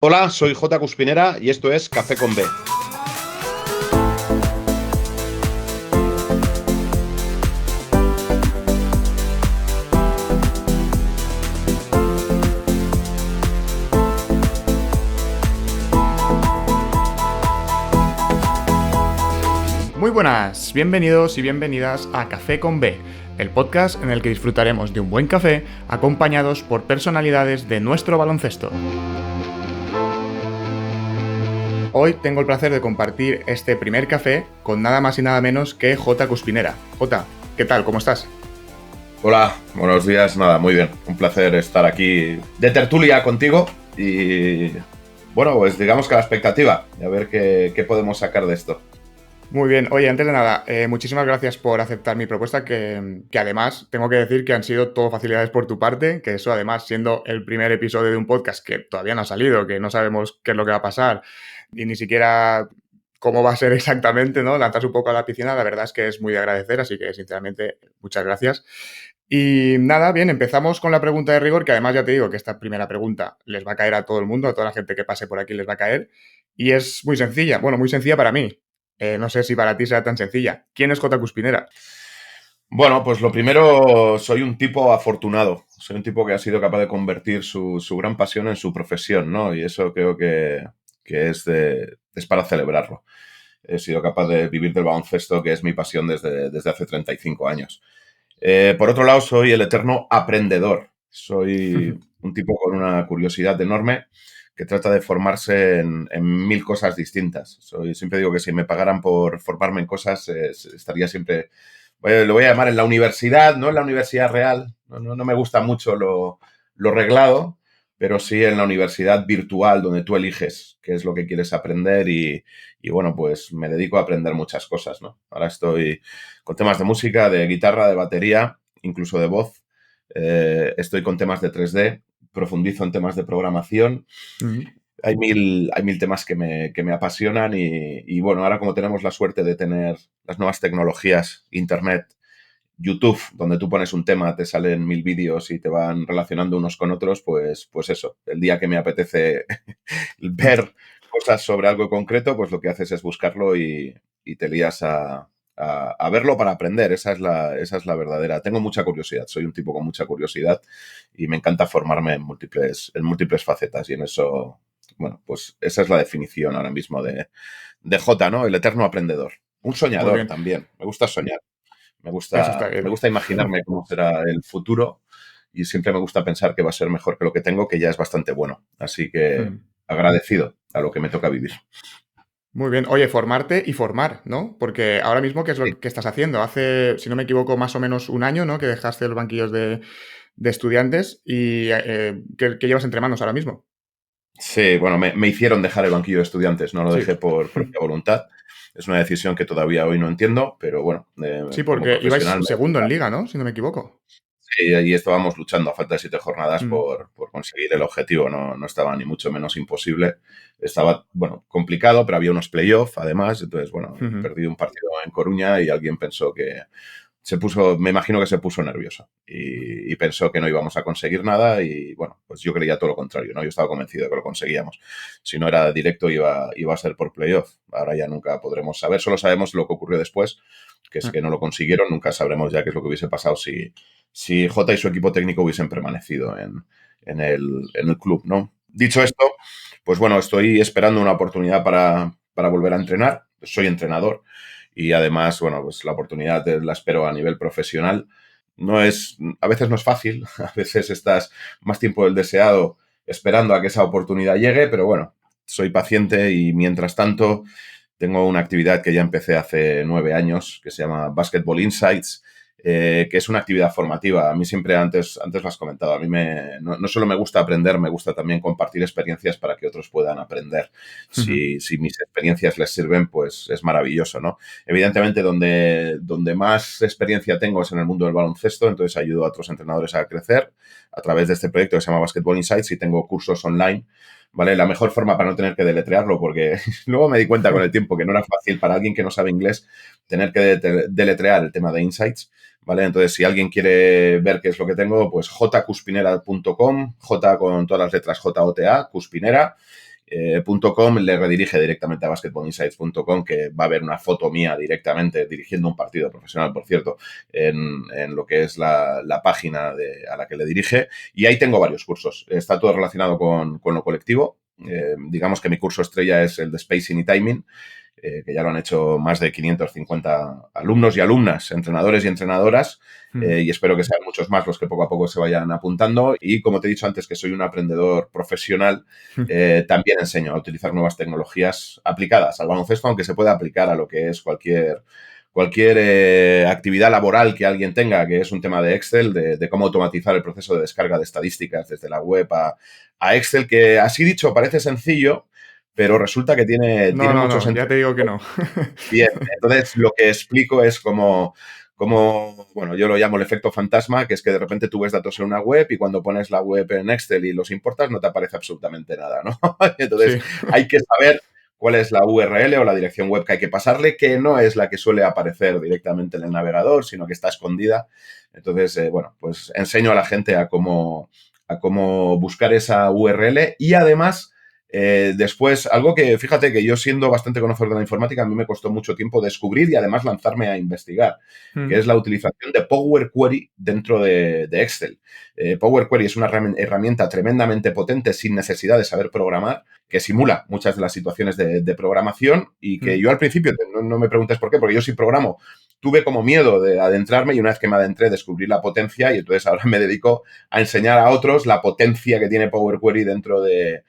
Hola, soy J. Cuspinera y esto es Café con B. Muy buenas, bienvenidos y bienvenidas a Café con B, el podcast en el que disfrutaremos de un buen café acompañados por personalidades de nuestro baloncesto. Hoy tengo el placer de compartir este primer café con nada más y nada menos que J. Cuspinera. J, ¿qué tal? ¿Cómo estás? Hola, buenos días. Nada, muy bien. Un placer estar aquí de tertulia contigo y, bueno, pues digamos que a la expectativa de a ver qué podemos sacar de esto. Muy bien. Oye, antes de nada, muchísimas gracias por aceptar mi propuesta, que además tengo que decir que han sido todo facilidades por tu parte, que eso además siendo el primer episodio de un podcast que todavía no ha salido, que no sabemos qué es lo que va a pasar y ni siquiera cómo va a ser exactamente, ¿no? Lanzas un poco a la piscina, la verdad es que es muy de agradecer, así que sinceramente muchas gracias. Y nada, bien, empezamos con la pregunta de rigor, que además ya te digo que esta primera pregunta les va a caer a todo el mundo, a toda la gente que pase por aquí les va a caer, y es muy sencilla, bueno, muy sencilla para mí. No sé si para ti será tan sencilla. ¿Quién es J. Cuspinera? Bueno, pues lo primero, soy un tipo afortunado. Soy un tipo que ha sido capaz de convertir su gran pasión en su profesión, ¿no? Y eso creo que es para celebrarlo. He sido capaz de vivir del baloncesto, que es mi pasión desde hace 35 años. Por otro lado, soy el eterno aprendedor. Soy un tipo con una curiosidad enorme que trata de formarse en mil cosas distintas. Siempre digo que si me pagaran por formarme en cosas, estaría siempre, lo voy a llamar en la universidad, no en la universidad real. No me gusta mucho lo reglado, pero sí en la universidad virtual, donde tú eliges qué es lo que quieres aprender y bueno, pues me dedico a aprender muchas cosas, ¿no? Ahora estoy con temas de música, de guitarra, de batería, incluso de voz. Estoy con temas de 3D, profundizo en temas de programación. Mm. Hay mil temas que me apasionan y bueno, ahora como tenemos la suerte de tener las nuevas tecnologías, Internet, YouTube, donde tú pones un tema, te salen 1000 vídeos y te van relacionando unos con otros, pues eso, el día que me apetece ver cosas sobre algo concreto, pues lo que haces es buscarlo y te lías a verlo para aprender. Esa es la verdadera. Tengo mucha curiosidad, soy un tipo con mucha curiosidad y me encanta formarme en múltiples facetas y en eso, bueno, pues esa es la definición ahora mismo de J, ¿no? El eterno aprendedor. Un Muy soñador bien. también. Me gusta soñar. Me Eso está gusta, me bien. gusta imaginarme cómo será el futuro y siempre me gusta pensar que va a ser mejor que lo que tengo, que ya es bastante bueno. Así que agradecido a lo que me toca vivir. Muy bien. Oye, formarte y formar, ¿no? Porque ahora mismo, ¿qué es lo Sí, que estás haciendo? Hace, si no me equivoco, más o menos un año, ¿no? Que dejaste los banquillos de estudiantes y ¿qué llevas entre manos ahora mismo? sí, bueno, me hicieron dejar el banquillo de estudiantes, no lo Sí. dejé por propia voluntad. Es una decisión que todavía hoy no entiendo, pero bueno, Sí, como porque ibais profesional me segundo en liga, ¿no? Si no me equivoco. sí, ahí estábamos luchando a falta de 7 jornadas Mm. por conseguir el objetivo. No estaba ni mucho menos imposible. Estaba, bueno, complicado, pero había unos playoffs además. Entonces, bueno, Ujú. perdí un partido en Coruña y alguien pensó que me imagino que se puso nervioso y pensó que no íbamos a conseguir nada y bueno, pues yo creía todo lo contrario, ¿no? Yo estaba convencido de que lo conseguíamos. Si no era directo iba a ser por playoff. Ahora ya nunca podremos saber, solo sabemos lo que ocurrió después, que es que no lo consiguieron, nunca sabremos ya qué es lo que hubiese pasado si J y su equipo técnico hubiesen permanecido en el club, ¿no? Dicho esto, pues bueno, estoy esperando una oportunidad para volver a entrenar. Soy entrenador y además, bueno, pues la oportunidad la espero a nivel profesional. A veces no es fácil, a veces estás más tiempo del deseado esperando a que esa oportunidad llegue, pero bueno, soy paciente y mientras tanto tengo una actividad que ya empecé hace 9 años que se llama Basketball Insights, que es una actividad formativa. A mí siempre, antes lo has comentado, a mí no solo me gusta aprender, me gusta también compartir experiencias para que otros puedan aprender. Ujú. Si mis experiencias les sirven, pues es maravilloso, ¿no? Evidentemente, donde más experiencia tengo es en el mundo del baloncesto, entonces ayudo a otros entrenadores a crecer a través de este proyecto que se llama Basketball Insights y tengo cursos online. ¿Vale? La mejor forma para no tener que deletrearlo, porque luego me di cuenta con el tiempo que no era fácil para alguien que no sabe inglés tener que deletrear el tema de Insights, ¿vale? Entonces, si alguien quiere ver qué es lo que tengo, pues jcuspinera.com, J con todas las letras J-O-T-A, Cuspinera, .com le redirige directamente a basketballinsights.com, que va a ver una foto mía directamente dirigiendo un partido profesional, por cierto, en lo que es la página a la que le dirige. Y ahí tengo varios cursos. Está todo relacionado con lo colectivo. Digamos que mi curso estrella es el de Spacing y Timing, que ya lo han hecho más de 550 alumnos y alumnas, entrenadores y entrenadoras, y espero que sean muchos más los que poco a poco se vayan apuntando. Y como te he dicho antes, que soy un aprendedor profesional, también enseño a utilizar nuevas tecnologías aplicadas al baloncesto, aunque se pueda aplicar a lo que es cualquier actividad laboral que alguien tenga, que es un tema de Excel, de cómo automatizar el proceso de descarga de estadísticas desde la web a Excel, que así dicho parece sencillo, pero resulta que tiene muchos No, ya te digo que no. Bien, entonces lo que explico es bueno, yo lo llamo el efecto fantasma, que es que de repente tú ves datos en una web y cuando pones la web en Excel y los importas no te aparece absolutamente nada, ¿no? Entonces Sí. hay que saber cuál es la URL o la dirección web que hay que pasarle, que no es la que suele aparecer directamente en el navegador, sino que está escondida. Entonces, bueno, pues enseño a la gente a cómo buscar esa URL y además después, algo que, fíjate que yo siendo bastante conocedor de la informática, a mí me costó mucho tiempo descubrir y además lanzarme a investigar, que es la utilización de Power Query dentro de Excel. Power Query es una herramienta tremendamente potente sin necesidad de saber programar, que simula muchas de las situaciones de programación y que yo al principio, no me preguntes por qué, porque yo sí programo, tuve como miedo de adentrarme y una vez que me adentré descubrí la potencia y entonces ahora me dedico a enseñar a otros la potencia que tiene Power Query dentro de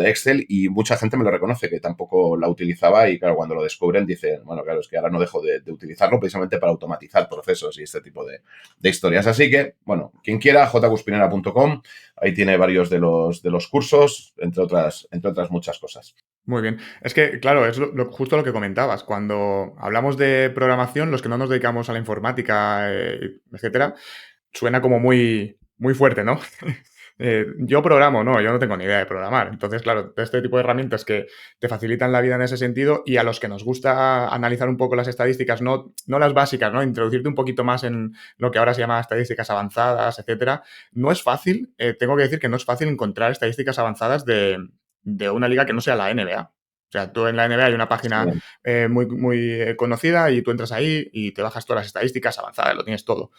Excel y mucha gente me lo reconoce, que tampoco la utilizaba y claro, cuando lo descubren dicen, bueno, claro, es que ahora no dejo de utilizarlo precisamente para automatizar procesos y este tipo de historias. Así que, bueno, quien quiera, jguspinera.com, ahí tiene varios de los cursos, entre otras muchas cosas. Muy bien. Es que, claro, es justo lo que comentabas. Cuando hablamos de programación, los que no nos dedicamos a la informática, etcétera, suena como muy fuerte, ¿no? Yo programo, no, yo no tengo ni idea de programar. Entonces, claro, este tipo de herramientas que te facilitan la vida en ese sentido y a los que nos gusta analizar un poco las estadísticas, no las básicas, ¿no? Introducirte un poquito más en lo que ahora se llama estadísticas avanzadas, etcétera. No es fácil, tengo que decir que no es fácil encontrar estadísticas avanzadas de una liga que no sea la NBA. O sea, tú en la NBA hay una página Sí. muy conocida y tú entras ahí y te bajas todas las estadísticas avanzadas, lo tienes todo.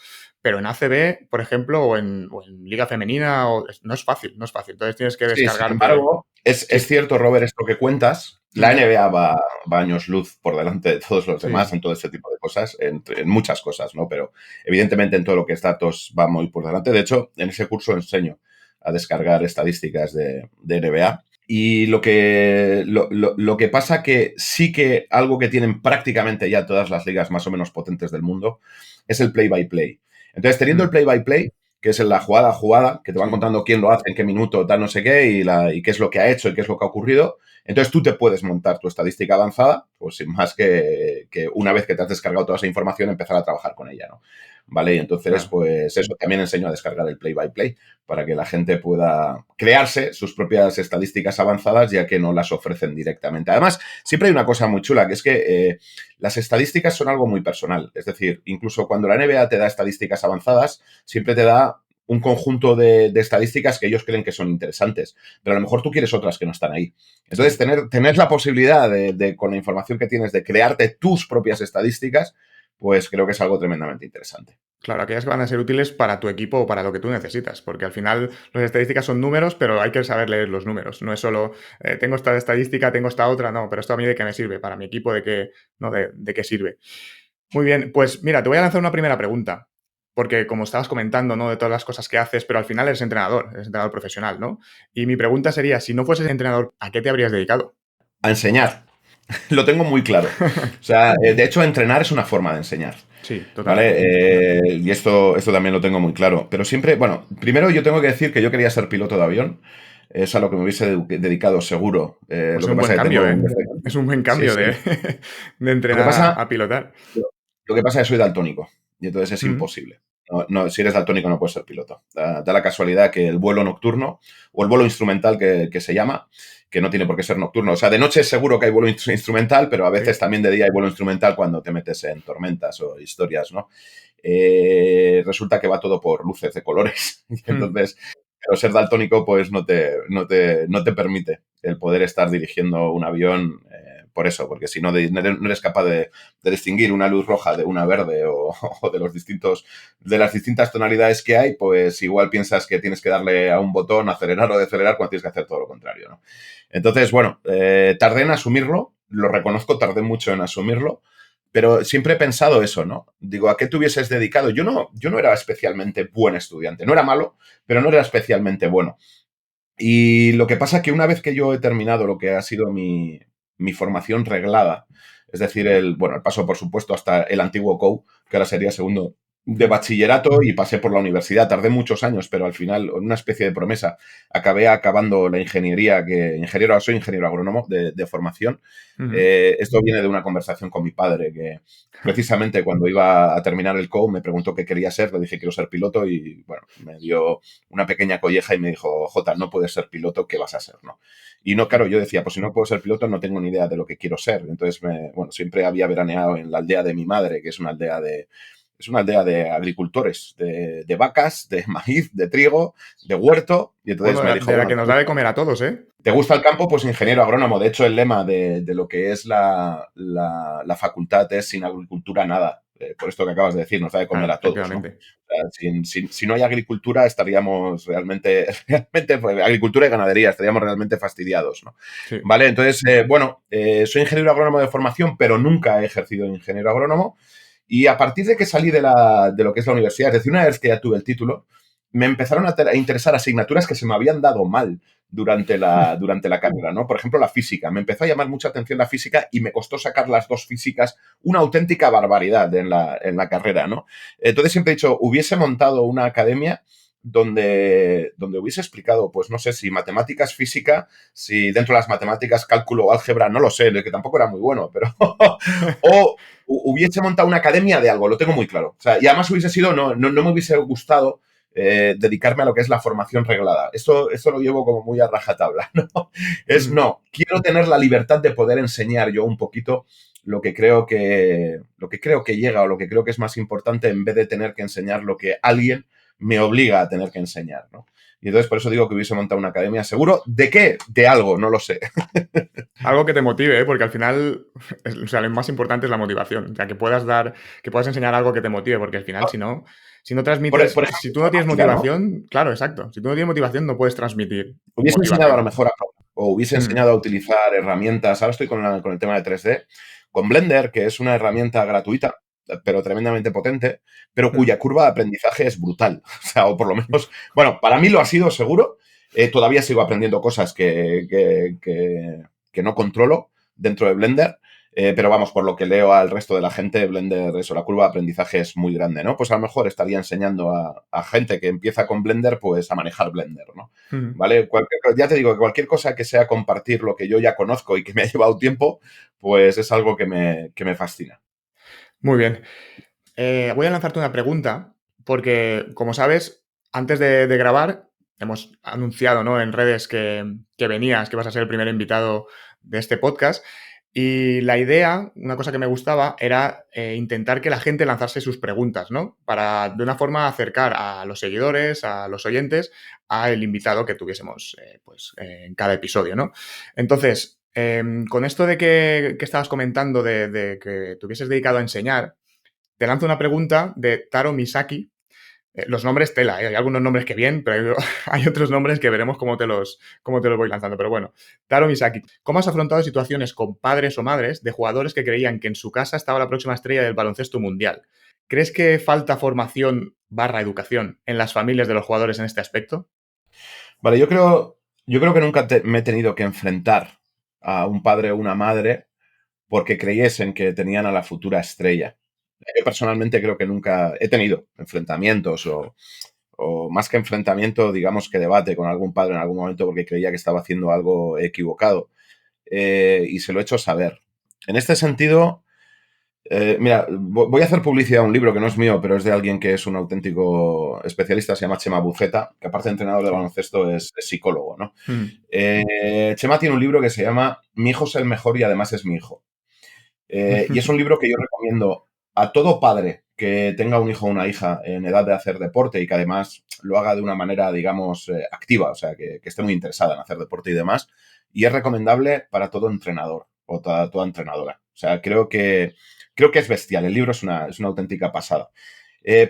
Pero en ACB, por ejemplo, o en Liga Femenina, no es fácil, no es fácil. Entonces tienes que Sí, sin descargarte. embargo, es Sí. cierto, Robert, esto que cuentas. La Mm, NBA va años luz por delante de todos los demás sí. en todo este tipo de cosas, en muchas cosas, ¿no? Pero evidentemente en todo lo que es datos va muy por delante. De hecho, en ese curso enseño a descargar estadísticas de NBA. Y lo que pasa que sí que algo que tienen prácticamente ya todas las ligas más o menos potentes del mundo es el play-by-play. Entonces, teniendo el Mm, play-by-play, que es en la jugada a jugada, que te van sí. contando quién lo hace, en qué minuto, tal, no sé qué, y qué es lo que ha hecho y qué es lo que ha ocurrido. Entonces tú te puedes montar tu estadística avanzada, pues sin más que una vez que te has descargado toda esa información, empezar a trabajar con ella, ¿no? ¿Vale? Y entonces, Claro. pues eso, también enseño a descargar el play-by-play para que la gente pueda crearse sus propias estadísticas avanzadas, ya que no las ofrecen directamente. Además, siempre hay una cosa muy chula, que es que las estadísticas son algo muy personal. Es decir, incluso cuando la NBA te da estadísticas avanzadas, siempre te da un conjunto de estadísticas que ellos creen que son interesantes, pero a lo mejor tú quieres otras que no están ahí. Entonces, Sí. tener la posibilidad con la información que tienes, de crearte tus propias estadísticas, pues creo que es algo tremendamente interesante. Claro, aquellas que van a ser útiles para tu equipo o para lo que tú necesitas, porque al final las estadísticas son números, pero hay que saber leer los números. No es solo tengo esta estadística, tengo esta otra, no, pero esto a mí de qué me sirve, para mi equipo de qué, no, de qué sirve. Muy bien, pues mira, te voy a lanzar una primera pregunta, porque como estabas comentando, ¿no? De todas las cosas que haces, pero al final eres entrenador profesional, ¿no? Y mi pregunta sería, si no fueses entrenador, ¿a qué te habrías dedicado? A enseñar. Lo tengo muy claro. O sea, de hecho, entrenar es una forma de enseñar. Sí, total. ¿Vale? Y esto también lo tengo muy claro. Pero siempre, bueno, primero yo tengo que decir que yo quería ser piloto de avión. Es a lo que me hubiese dedicado seguro. Pues Lo es que un buen pasa es que cambio, tengo ¿eh? un Es un buen Sí, cambio sí. de Lo que entrenar pasa, a pilotar. lo que pasa es que soy daltónico. Y entonces es Mm, imposible. Si eres daltónico no puedes ser piloto. Da la casualidad que el vuelo nocturno o el vuelo instrumental que se llama, que no tiene por qué ser nocturno. O sea, de noche seguro que hay vuelo instrumental, pero a veces sí. también de día hay vuelo instrumental cuando te metes en tormentas o historias, ¿no? Resulta que va todo por luces de colores. Y Mm, entonces, pero ser daltónico, pues no te permite el poder estar dirigiendo un avión por eso, porque si no, no eres capaz de distinguir una luz roja de una verde o de las distintas tonalidades que hay, pues igual piensas que tienes que darle a un botón, acelerar o decelerar, cuando tienes que hacer todo lo contrario, ¿no? Entonces, bueno, tardé en asumirlo, lo reconozco, tardé mucho en asumirlo, pero siempre he pensado eso, ¿no? Digo, ¿a qué te hubieses dedicado? Yo no era especialmente buen estudiante, no era malo, pero no era especialmente bueno. Y lo que pasa es que una vez que yo he terminado lo que ha sido mi formación reglada, es decir, el paso, por supuesto, hasta el antiguo COU, que ahora sería segundo de bachillerato, y pasé por la universidad. Tardé muchos años, pero al final, en una especie de promesa, acabé acabando la ingeniería, soy ingeniero agrónomo de formación. Ujú. Esto viene de una conversación con mi padre, que precisamente cuando iba a terminar el COU me preguntó qué quería ser, le dije quiero ser piloto y, bueno, me dio una pequeña colleja y me dijo, Jota, no puedes ser piloto, ¿qué vas a ser? ¿No? Y no, claro, yo decía, pues si no puedo ser piloto no tengo ni idea de lo que quiero ser. Entonces, siempre había veraneado en la aldea de mi madre, que es una aldea de agricultores, de vacas, de maíz, de trigo, de huerto. Y entonces Bueno, me dijo, de la bueno, que nos da de comer a todos, ¿eh? ¿te gusta el campo? Pues ingeniero agrónomo. De hecho, el lema de lo que es la facultad es sin agricultura nada. Por esto que acabas de decir, nos da de comer Claro, a todos, ¿no? efectivamente. O sea, si no hay agricultura, estaríamos realmente, realmente, pues, agricultura y ganadería, estaríamos realmente fastidiados, ¿no? Sí. Vale, entonces, soy ingeniero agrónomo de formación, pero nunca he ejercido de ingeniero agrónomo. Y a partir de que salí de lo que es la universidad, es decir, una vez que ya tuve el título, me empezaron a interesar asignaturas que se me habían dado mal durante la carrera, ¿no? Por ejemplo, la física. Me empezó a llamar mucha atención la física y me costó sacar las dos físicas una auténtica barbaridad en la carrera, ¿no? Entonces siempre he dicho, hubiese montado una academia donde hubiese explicado, pues no sé, si matemáticas, física, si dentro de las matemáticas, cálculo o álgebra, no lo sé, que tampoco era muy bueno, pero o hubiese montado una academia de algo, lo tengo muy claro. O sea, y además hubiese sido, no me hubiese gustado dedicarme a lo que es la formación reglada. Esto lo llevo como muy a rajatabla, ¿no? Ujú. Quiero tener la libertad de poder enseñar yo un poquito lo que creo que llega o lo que creo que es más importante en vez de tener que enseñar lo que alguien me obliga a tener que enseñar, ¿no? Y entonces por eso digo que hubiese montado una academia. ¿Seguro de qué? De algo, no lo sé. Algo que te motive, ¿eh? Porque al final, o sea, lo más importante es la motivación. O sea, que puedas enseñar algo que te motive, porque al final, si no Por transmites, ejemplo, si tú no tienes informática, ¿no? motivación, claro, exacto. Si tú no tienes motivación, no puedes transmitir Hubiese enseñado a lo motivación. mejor o hubiese Ujú. enseñado a utilizar herramientas. Ahora estoy con el tema de 3D, con Blender, que es una herramienta gratuita, pero tremendamente potente, pero Ujú. cuya curva de aprendizaje es brutal. O sea, o por lo menos, bueno, para mí lo ha sido seguro. Todavía sigo aprendiendo cosas que no controlo dentro de Blender. Pero vamos, por lo que leo al resto de la gente, Blender, eso, la curva de aprendizaje es muy grande, ¿no? Pues a lo mejor estaría enseñando a gente que empieza con Blender, pues a manejar Blender, ¿no? Ujú. ¿Vale? Ya te digo, que cualquier cosa que sea compartir lo que yo ya conozco y que me ha llevado tiempo, pues es algo que me fascina. Muy bien. Voy a lanzarte una pregunta, porque, como sabes, antes de grabar, hemos anunciado, ¿no?, en redes que venías, que vas a ser el primer invitado de este podcast. Y la idea, una cosa que me gustaba, era intentar que la gente lanzase sus preguntas, ¿no? Para de una forma acercar a los seguidores, a los oyentes, al invitado que tuviésemos en cada episodio, ¿no? Entonces, con esto de que estabas comentando de que te hubieses dedicado a enseñar, te lanzo una pregunta de Taro Misaki. Los nombres tela, ¿eh? Hay algunos nombres que bien, pero hay otros nombres que veremos cómo te los voy lanzando. Pero bueno, Taro Misaki, ¿cómo has afrontado situaciones con padres o madres de jugadores que creían que en su casa estaba la próxima estrella del baloncesto mundial? ¿Crees que falta formación barra educación en las familias de los jugadores en este aspecto? Vale, yo creo que nunca me he tenido que enfrentar a un padre o una madre porque creyesen que tenían a la futura estrella. Yo personalmente creo que nunca he tenido enfrentamientos o más que enfrentamiento, digamos que debate con algún padre en algún momento porque creía que estaba haciendo algo equivocado. Y se lo he hecho saber. En este sentido, mira, voy a hacer publicidad a un libro que no es mío, pero es de alguien que es un auténtico especialista, se llama Chema Buceta, que aparte de entrenador de Sí. baloncesto es psicólogo, ¿no? Mm. Chema tiene un libro que se llama Mi hijo es el mejor y además es mi hijo. Y es un libro que yo recomiendo a todo padre que tenga un hijo o una hija en edad de hacer deporte y que además lo haga de una manera, digamos, activa, o sea, que esté muy interesada en hacer deporte y demás. y es recomendable para todo entrenador o toda entrenadora. O sea, creo que es bestial. El libro es una auténtica pasada.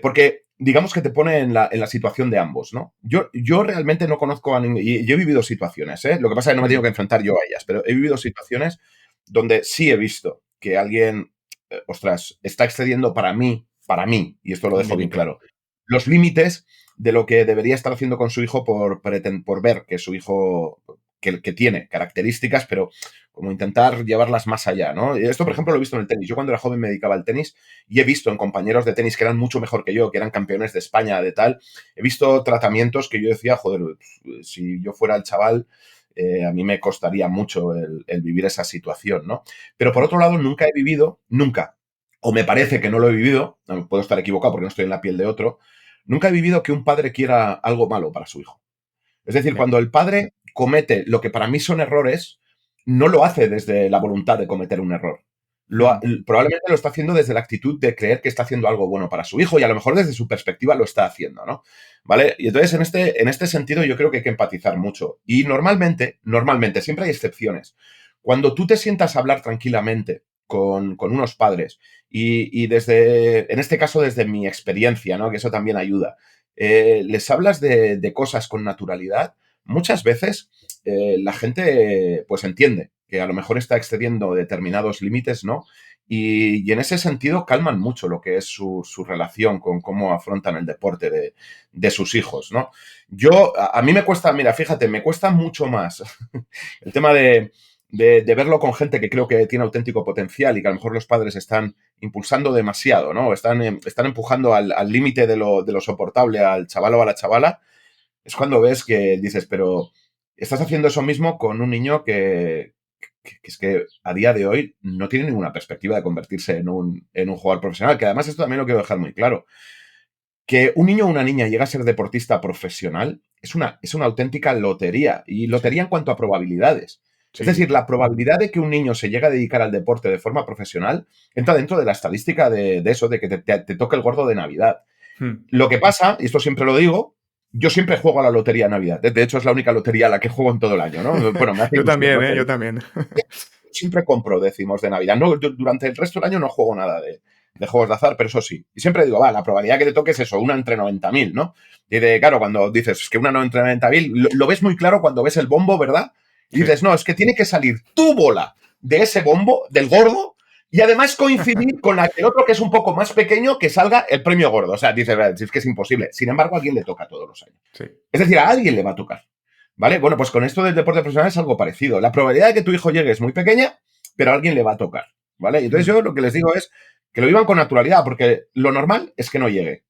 Porque digamos que te pone en la situación de ambos, ¿no? Yo realmente no conozco a ningún... Y yo he vivido situaciones, ¿eh? Lo que pasa es que no me tengo que enfrentar yo a ellas, pero he vivido situaciones donde sí he visto que alguien, ostras, está excediendo para mí, y esto lo Un dejo bien límite. claro, los límites de lo que debería estar haciendo con su hijo por ver que su hijo que tiene características, pero como intentar llevarlas más allá, ¿no? Y esto, por ejemplo, lo he visto en el tenis. Yo cuando era joven me dedicaba al tenis y he visto en compañeros de tenis que eran mucho mejor que yo, que eran campeones de España, de tal, he visto tratamientos que yo decía, joder, si yo fuera el chaval, a mí me costaría mucho el vivir esa situación, ¿no? Pero por otro lado, nunca he vivido, nunca, o me parece que no lo he vivido, puedo estar equivocado porque no estoy en la piel de otro, nunca he vivido que un padre quiera algo malo para su hijo. Es decir, Ya. cuando el padre comete lo que para mí son errores, no lo hace desde la voluntad de cometer un error. Mm. Probablemente lo está haciendo desde la actitud de creer que está haciendo algo bueno para su hijo y a lo mejor desde su perspectiva lo está haciendo, ¿no? ¿Vale? Y entonces en este sentido yo creo que hay que empatizar mucho. Y normalmente, siempre hay excepciones. Cuando tú te sientas a hablar tranquilamente con unos padres y desde, en este caso desde mi experiencia, ¿no? Que eso también ayuda, les hablas de cosas con naturalidad, muchas veces la gente pues entiende que a lo mejor está excediendo determinados límites, ¿no? Y en ese sentido calman mucho lo que es su relación con cómo afrontan el deporte de sus hijos, ¿no? A mí me cuesta, mira, fíjate, me cuesta mucho más el tema de verlo con gente que creo que tiene auténtico potencial y que a lo mejor los padres están impulsando demasiado, ¿no? Están empujando al límite de lo soportable al chaval o a la chavala. Es cuando ves que dices, pero estás haciendo eso mismo con un niño que es que a día de hoy no tiene ninguna perspectiva de convertirse en un jugador profesional, que además esto también lo quiero dejar muy claro. Que un niño o una niña llegue a ser deportista profesional es una auténtica lotería, y Sí, lotería en cuanto a probabilidades. Es sí, sí. decir, la probabilidad de que un niño se llegue a dedicar al deporte de forma profesional entra dentro de la estadística de eso, de que te toque el gordo de Navidad. Mm. Lo que pasa, y esto siempre lo digo, yo siempre juego a la lotería de Navidad. De hecho, es la única lotería a la que juego en todo el año, ¿no? Bueno, me hace Yo ilusión, también, ¿no? ¿eh? Pero Yo también. siempre compro décimos de Navidad. No, durante el resto del año no juego nada de juegos de azar, pero eso sí. Y siempre digo, va, la probabilidad que te toque es eso, una entre 90.000, ¿no? Y claro, cuando dices es que una no entre 90.000, lo ves muy claro cuando ves el bombo, ¿verdad? Y Sí. dices, no, es que tiene que salir tu bola de ese bombo, del gordo, y además coincidir con el otro que es un poco más pequeño que salga el premio gordo. O sea, dices, es que es imposible. Sin embargo, a alguien le toca todos los años. Sí. Es decir, a alguien le va a tocar. ¿Vale? Bueno, pues con esto del deporte profesional es algo parecido. La probabilidad de que tu hijo llegue es muy pequeña, pero a alguien le va a tocar. ¿Vale? Y entonces Mm. yo lo que les digo es que lo vivan con naturalidad, porque lo normal es que no llegue.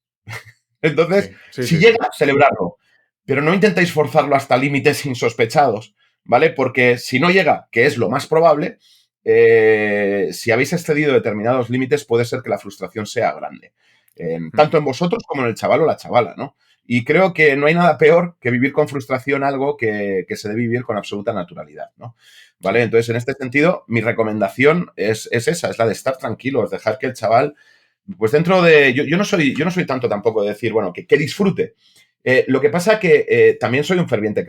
Entonces, Sí, sí, si sí, sí. llega, celebrarlo. Pero no intentéis forzarlo hasta límites insospechados, ¿vale? Porque si no llega, que es lo más probable, si habéis excedido determinados límites, puede ser que la frustración sea grande. Mm. Tanto en vosotros como en el chaval o la chavala, ¿no? Y creo que no hay nada peor que vivir con frustración algo que se debe vivir con absoluta naturalidad, ¿no? ¿Vale? Sí. Entonces, en este sentido, mi recomendación es esa, es la de estar tranquilos, dejar que el chaval, pues dentro de... yo no soy tanto tampoco de decir, bueno, que disfrute. Lo que pasa que también soy un ferviente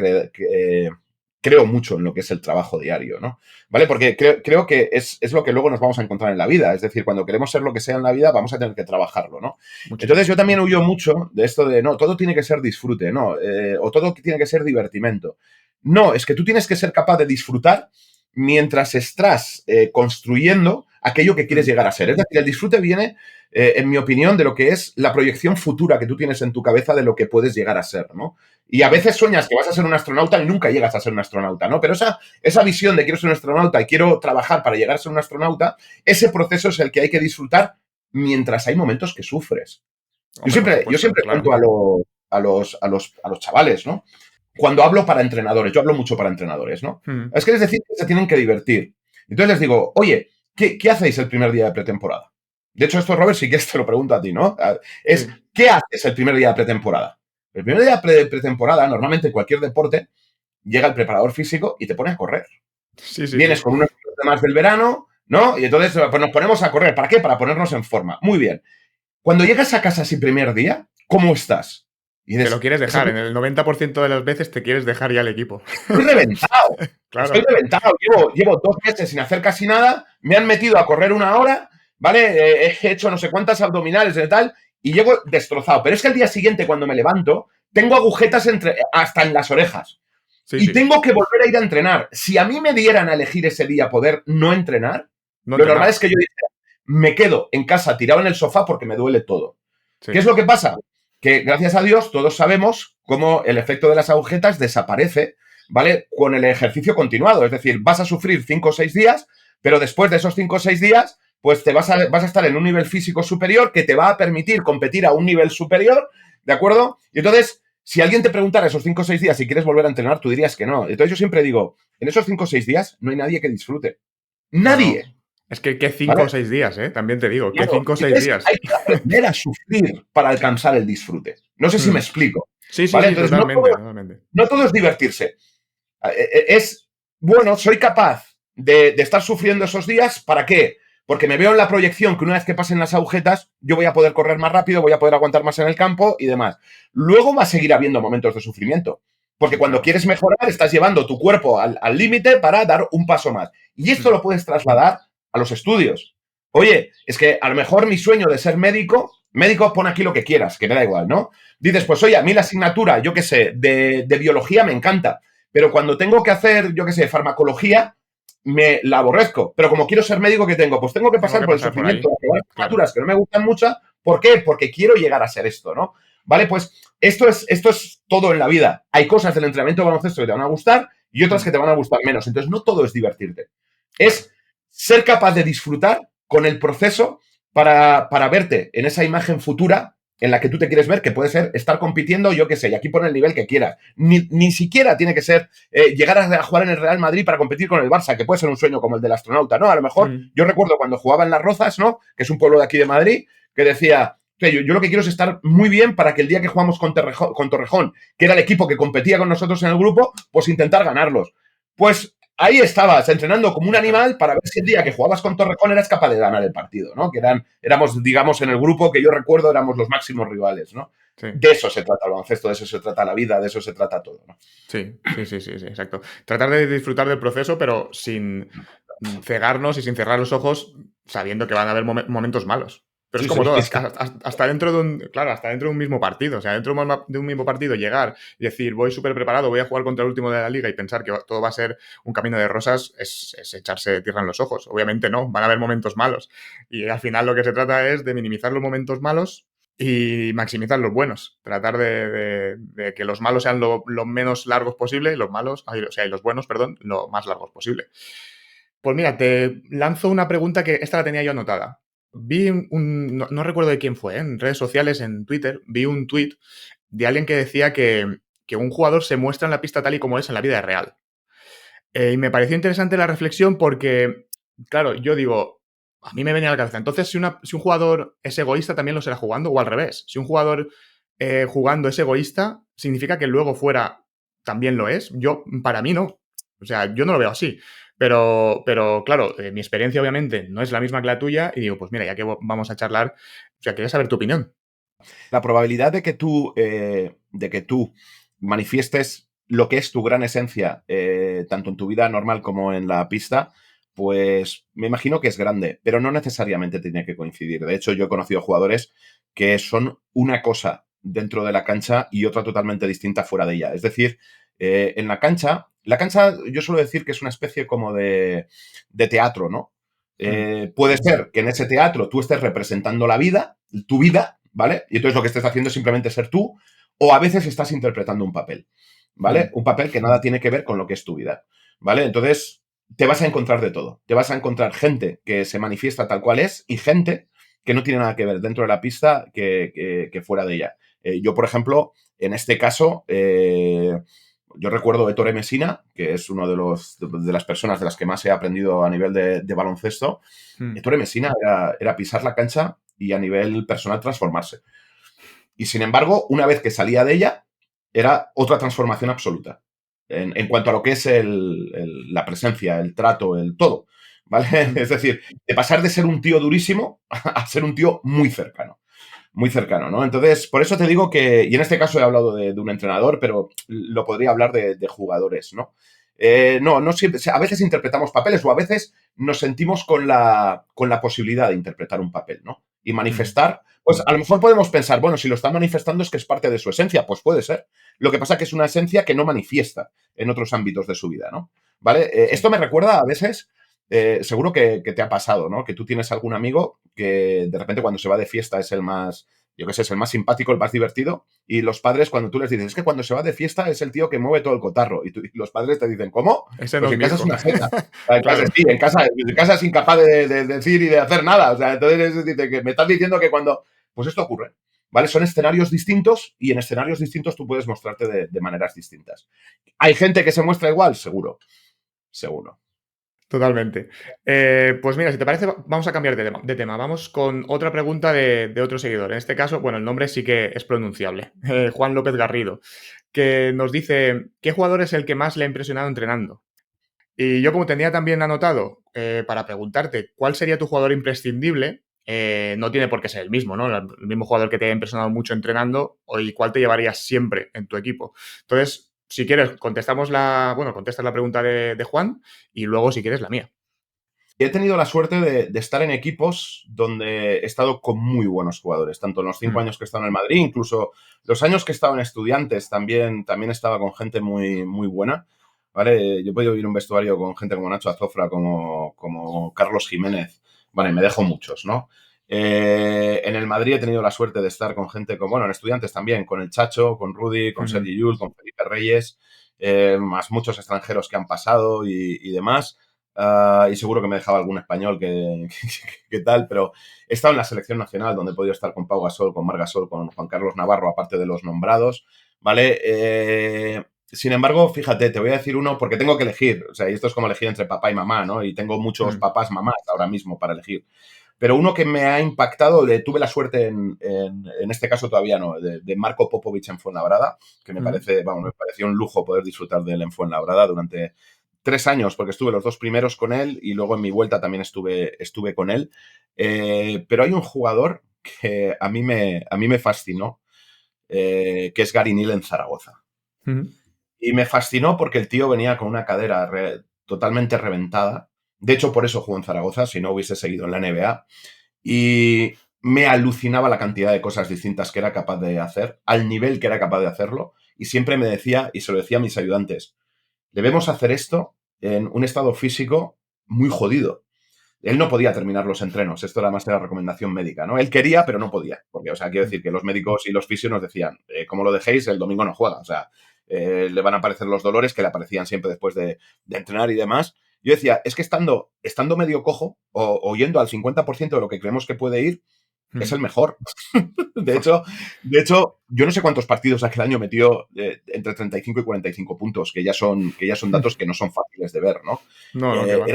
creo mucho en lo que es el trabajo diario, ¿no? ¿Vale? Porque creo que es lo que luego nos vamos a encontrar en la vida. Es decir, cuando queremos ser lo que sea en la vida, vamos a tener que trabajarlo, ¿no? Entonces Muchísimo. yo también huyo mucho de esto de, no, todo tiene que ser disfrute, ¿no? O todo tiene que ser divertimento. No, es que tú tienes que ser capaz de disfrutar mientras estás construyendo aquello que quieres Mm. llegar a ser. Es decir, el disfrute viene, en mi opinión, de lo que es la proyección futura que tú tienes en tu cabeza de lo que puedes llegar a ser, ¿no? Y a Mm. veces sueñas que vas a ser un astronauta y nunca llegas a ser un astronauta, ¿no? Pero esa visión de quiero ser un astronauta y quiero trabajar para llegar a ser un astronauta, ese proceso es el que hay que disfrutar mientras hay momentos que sufres. Hombre, por Yo supuesto, siempre claro. cuento a los chavales, ¿no? Cuando hablo para entrenadores, yo hablo mucho para entrenadores, ¿no? Mm. Es que les decir que se tienen que divertir. Entonces les digo, oye, ¿qué hacéis el primer día de pretemporada? De hecho, esto, Robert, sí que te lo pregunto a ti, ¿no? Es, Sí. ¿qué haces el primer día de pretemporada? El primer día de pretemporada, normalmente en cualquier deporte, llega el preparador físico y te pone a correr. Sí, sí, Vienes sí. con unos temas del verano, ¿no? Y entonces pues nos ponemos a correr. ¿Para qué? Para ponernos en forma. Muy bien. Cuando llegas a casa ese primer día, ¿cómo estás? Y Te lo dices, quieres "Esa dejar, en el 90% de las veces te quieres dejar ya el equipo. estoy reventado. Estoy Claro. reventado. Llevo 2 meses sin hacer casi nada. Me han metido a correr 1 hora, ¿vale? He hecho no sé cuántas abdominales y tal, y llego destrozado. Pero es que el día siguiente, cuando me levanto, tengo agujetas hasta en las orejas. Sí, Y sí. tengo que volver a ir a entrenar. Si a mí me dieran a elegir ese día poder no entrenar, No lo normal es entrenabas. que yo dijera, me quedo en casa tirado en el sofá porque me duele todo. ¿Qué es Sí. lo que pasa? Que gracias a Dios todos sabemos cómo el efecto de las agujetas desaparece, ¿vale? Con el ejercicio continuado. Es decir, vas a sufrir 5 o 6 días, pero después de esos 5 o 6 días, pues vas a estar en un nivel físico superior que te va a permitir competir a un nivel superior, ¿de acuerdo? Y entonces, si alguien te preguntara esos 5 o 6 días si quieres volver a entrenar, tú dirías que no. Entonces yo siempre digo, en esos 5 o 6 días no hay nadie que disfrute. No, no. Nadie. Es que 5 o ¿Vale? 6 días, ¿eh? También te digo, que Claro. 5 o 6 Entonces días. hay que aprender a sufrir para alcanzar el disfrute. No sé si me Mm. explico. Sí, sí, ¿Vale? sí, Entonces totalmente, totalmente. no todo es divertirse. Es, bueno, soy capaz de estar sufriendo esos días. ¿Para qué? Porque me veo en la proyección que una vez que pasen las agujetas, yo voy a poder correr más rápido, voy a poder aguantar más en el campo y demás. Luego va a seguir habiendo momentos de sufrimiento. Porque cuando Claro. quieres mejorar, estás llevando tu cuerpo al límite para dar un paso más. Y esto Mm. lo puedes trasladar a los estudios. Oye, es que a lo mejor mi sueño de ser médico, pon aquí lo que quieras, que me da igual, ¿no? Dices, pues oye, a mí la asignatura, yo qué sé, de biología me encanta, pero cuando tengo que hacer, yo qué sé, farmacología, me la aborrezco. Pero como quiero ser médico, ¿qué tengo? Pues tengo que Tengo pasar que por el pasar por sufrimiento ahí. de aprobar Claro. asignaturas que no me gustan mucho. ¿Por qué? Porque quiero llegar a ser esto, ¿no? Vale, pues esto es todo en la vida. Hay cosas del entrenamiento de baloncesto que te van a gustar y otras Mm. que te van a gustar menos. Entonces, no todo es divertirte. Claro. Es ser capaz de disfrutar con el proceso para verte en esa imagen futura en la que tú te quieres ver, que puede ser estar compitiendo, yo qué sé, y aquí pon el nivel que quieras. Ni siquiera tiene que ser llegar a jugar en el Real Madrid para competir con el Barça, que puede ser un sueño como el del astronauta, ¿no? A lo mejor, Mm. yo recuerdo cuando jugaba en Las Rozas, ¿no? Que es un pueblo de aquí de Madrid, que decía, yo lo que quiero es estar muy bien para que el día que jugamos con Torrejón, que era el equipo que competía con nosotros en el grupo, pues intentar ganarlos. Pues ahí estabas, entrenando como un Ya está. animal para ver si el día que jugabas con Torrejón eras capaz de ganar el partido, ¿no? Que éramos, digamos, en el grupo que yo recuerdo, éramos los máximos rivales, ¿no? Sí. De eso se trata el baloncesto, de eso se trata la vida, de eso se trata todo, ¿no? Sí, sí, sí, sí, sí, exacto. Tratar de disfrutar del proceso, pero sin cegarnos y sin cerrar los ojos, sabiendo que van a haber momentos malos. Pero es Sí, como sí, todo, es que hasta dentro de un, claro, hasta dentro de un mismo partido. O sea, dentro de un mismo partido llegar y decir, voy súper preparado, voy a jugar contra el último de la liga y pensar que todo va a ser un camino de rosas es echarse tierra en los ojos. Obviamente no, van a haber momentos malos. Y al final lo que se trata es de minimizar los momentos malos y maximizar los buenos. Tratar de que los malos sean lo menos largos posible y los malos, o sea, y los buenos, perdón, lo más largos posible. Pues mira, te lanzo una pregunta que esta la tenía yo anotada. Vi no recuerdo de quién fue, ¿eh? En redes sociales, en Twitter, vi un tweet de alguien que decía que un jugador se muestra en la pista tal y como es en la vida real. Y me pareció interesante la reflexión porque, claro, yo digo, a mí me venía a la cabeza, entonces si un jugador es egoísta también lo será jugando, o al revés. Si un jugador jugando es egoísta, ¿significa que luego fuera también lo es? Para mí no. O sea, yo no lo veo así. Pero claro, mi experiencia obviamente no es la misma que la tuya y digo, pues mira, ya que vamos a charlar, o sea, quería saber tu opinión. la probabilidad de que tú manifiestes lo que es tu gran esencia, tanto en tu vida normal como en la pista, pues me imagino que es grande, pero no necesariamente tiene que coincidir. De hecho, yo he conocido jugadores que son una cosa dentro de la cancha y otra totalmente distinta fuera de ella. Es decir, en la cancha yo suelo decir que es una especie como de teatro, ¿no? Mm, Puede ser que en ese teatro tú estés representando la vida, tu vida, ¿vale? Y entonces lo que estés haciendo es simplemente ser tú, o a veces estás interpretando un papel, ¿vale? mm, Un papel que nada tiene que ver con lo que es tu vida, ¿vale? Entonces te vas a encontrar de todo. Te vas a encontrar gente que se manifiesta tal cual es y gente que no tiene nada que ver dentro de la pista que fuera de ella. Yo, por ejemplo, en este caso, yo recuerdo a Ettore Messina, que es uno de las personas de las que más he aprendido a nivel de baloncesto. mm. Ettore Messina era pisar la cancha y a nivel personal transformarse. Y sin embargo, una vez que salía de ella, era otra transformación absoluta. En cuanto a lo que es la presencia, el trato, el todo. ¿Vale? Mm. Es decir, de pasar de ser un tío durísimo a ser un tío muy cercano. muy cercano, ¿no? Entonces, por eso te digo que, y en este caso he hablado de un entrenador, pero lo podría hablar de jugadores, ¿no? No siempre, a veces interpretamos papeles o a veces nos sentimos con la posibilidad de interpretar un papel, ¿no? Y manifestar, pues a lo mejor podemos pensar, bueno, si lo está manifestando es que es parte de su esencia, pues puede ser. Lo que pasa es que es una esencia que no manifiesta en otros ámbitos de su vida, ¿no? ¿Vale? Esto Sí. me recuerda a veces, seguro que te ha pasado, ¿no? Que tú tienes algún amigo que de repente cuando se va de fiesta es el más, yo qué sé, es el más simpático, el más divertido, y los padres cuando tú les dices, es que cuando se va de fiesta es el tío que mueve todo el cotarro, y los padres te dicen, ¿cómo? Ese no Pues es en mi casa es hijo. una seta. En casa Claro. sí, en casa es incapaz de decir y de hacer nada. O sea, entonces dice que me estás diciendo que cuando. Pues esto ocurre. ¿Vale? Son escenarios distintos y en escenarios distintos tú puedes mostrarte de maneras distintas. ¿Hay gente que se muestra igual? Seguro. Seguro. Totalmente. Pues mira, si te parece, vamos a cambiar de tema. Vamos con otra pregunta de otro seguidor. En este caso, bueno, el nombre sí que es pronunciable. Juan López Garrido, que nos dice, ¿qué jugador es el que más le ha impresionado entrenando? Y yo, como tenía también anotado para preguntarte cuál sería tu jugador imprescindible, no tiene por qué ser el mismo, ¿no? El mismo jugador que te haya impresionado mucho entrenando y cuál te llevarías siempre en tu equipo. Entonces, si quieres, contestas la pregunta de Juan y luego, si quieres, la mía. He tenido la suerte de estar en equipos donde he estado con muy buenos jugadores, tanto en los 5 años que he estado en el Madrid, incluso los años que he estado en Estudiantes, también estaba con gente muy, muy buena. ¿Vale? Yo he podido vivir un vestuario con gente como Nacho Azofra, como Carlos Jiménez. Vale, me dejo muchos, ¿no? En el Madrid he tenido la suerte de estar con gente como, bueno, en Estudiantes también, con el Chacho, con Rudy, con Ujú. Sergi Llull, con Felipe Reyes, más muchos extranjeros que han pasado y demás. Y seguro que me dejaba algún español que tal, pero he estado en la selección nacional donde he podido estar con Pau Gasol, con Marc Gasol, con Juan Carlos Navarro, aparte de los nombrados, ¿vale? Sin embargo, fíjate, te voy a decir uno porque tengo que elegir, o sea, y esto es como elegir entre papá y mamá, ¿no? Y tengo muchos Mm. papás, mamás ahora mismo para elegir. Pero uno que me ha impactado, tuve la suerte en este caso todavía no, de Marco Popovic en Fuenlabrada, que me Mm. parece, vamos, me pareció un lujo poder disfrutar de él en Fuenlabrada durante 3 años, porque estuve los 2 primeros con él y luego en mi vuelta también estuve con él. Pero hay un jugador que a mí me fascinó, que es Gary Neal en Zaragoza. Mm. Y me fascinó porque el tío venía con una cadera totalmente reventada. De hecho, por eso jugó en Zaragoza, si no hubiese seguido en la NBA. Y me alucinaba la cantidad de cosas distintas que era capaz de hacer, al nivel que era capaz de hacerlo. Y siempre me decía, y se lo decía a mis ayudantes, debemos hacer esto en un estado físico muy jodido. Él no podía terminar los entrenos, esto era más de la recomendación médica, ¿no? Él quería, pero no podía, porque, o sea, quiero decir que los médicos y los fisios nos decían, como lo dejéis, el domingo no juega, o sea, le van a aparecer los dolores que le aparecían siempre después de entrenar y demás. Yo decía, es que estando medio cojo o yendo al 50% de lo que creemos que puede ir, es Mm. el mejor. De Fua. hecho, de hecho, yo no sé cuántos partidos aquel año metió entre 35 y 45 puntos, que ya son datos que no son fáciles de ver, ¿no? No, no, que va.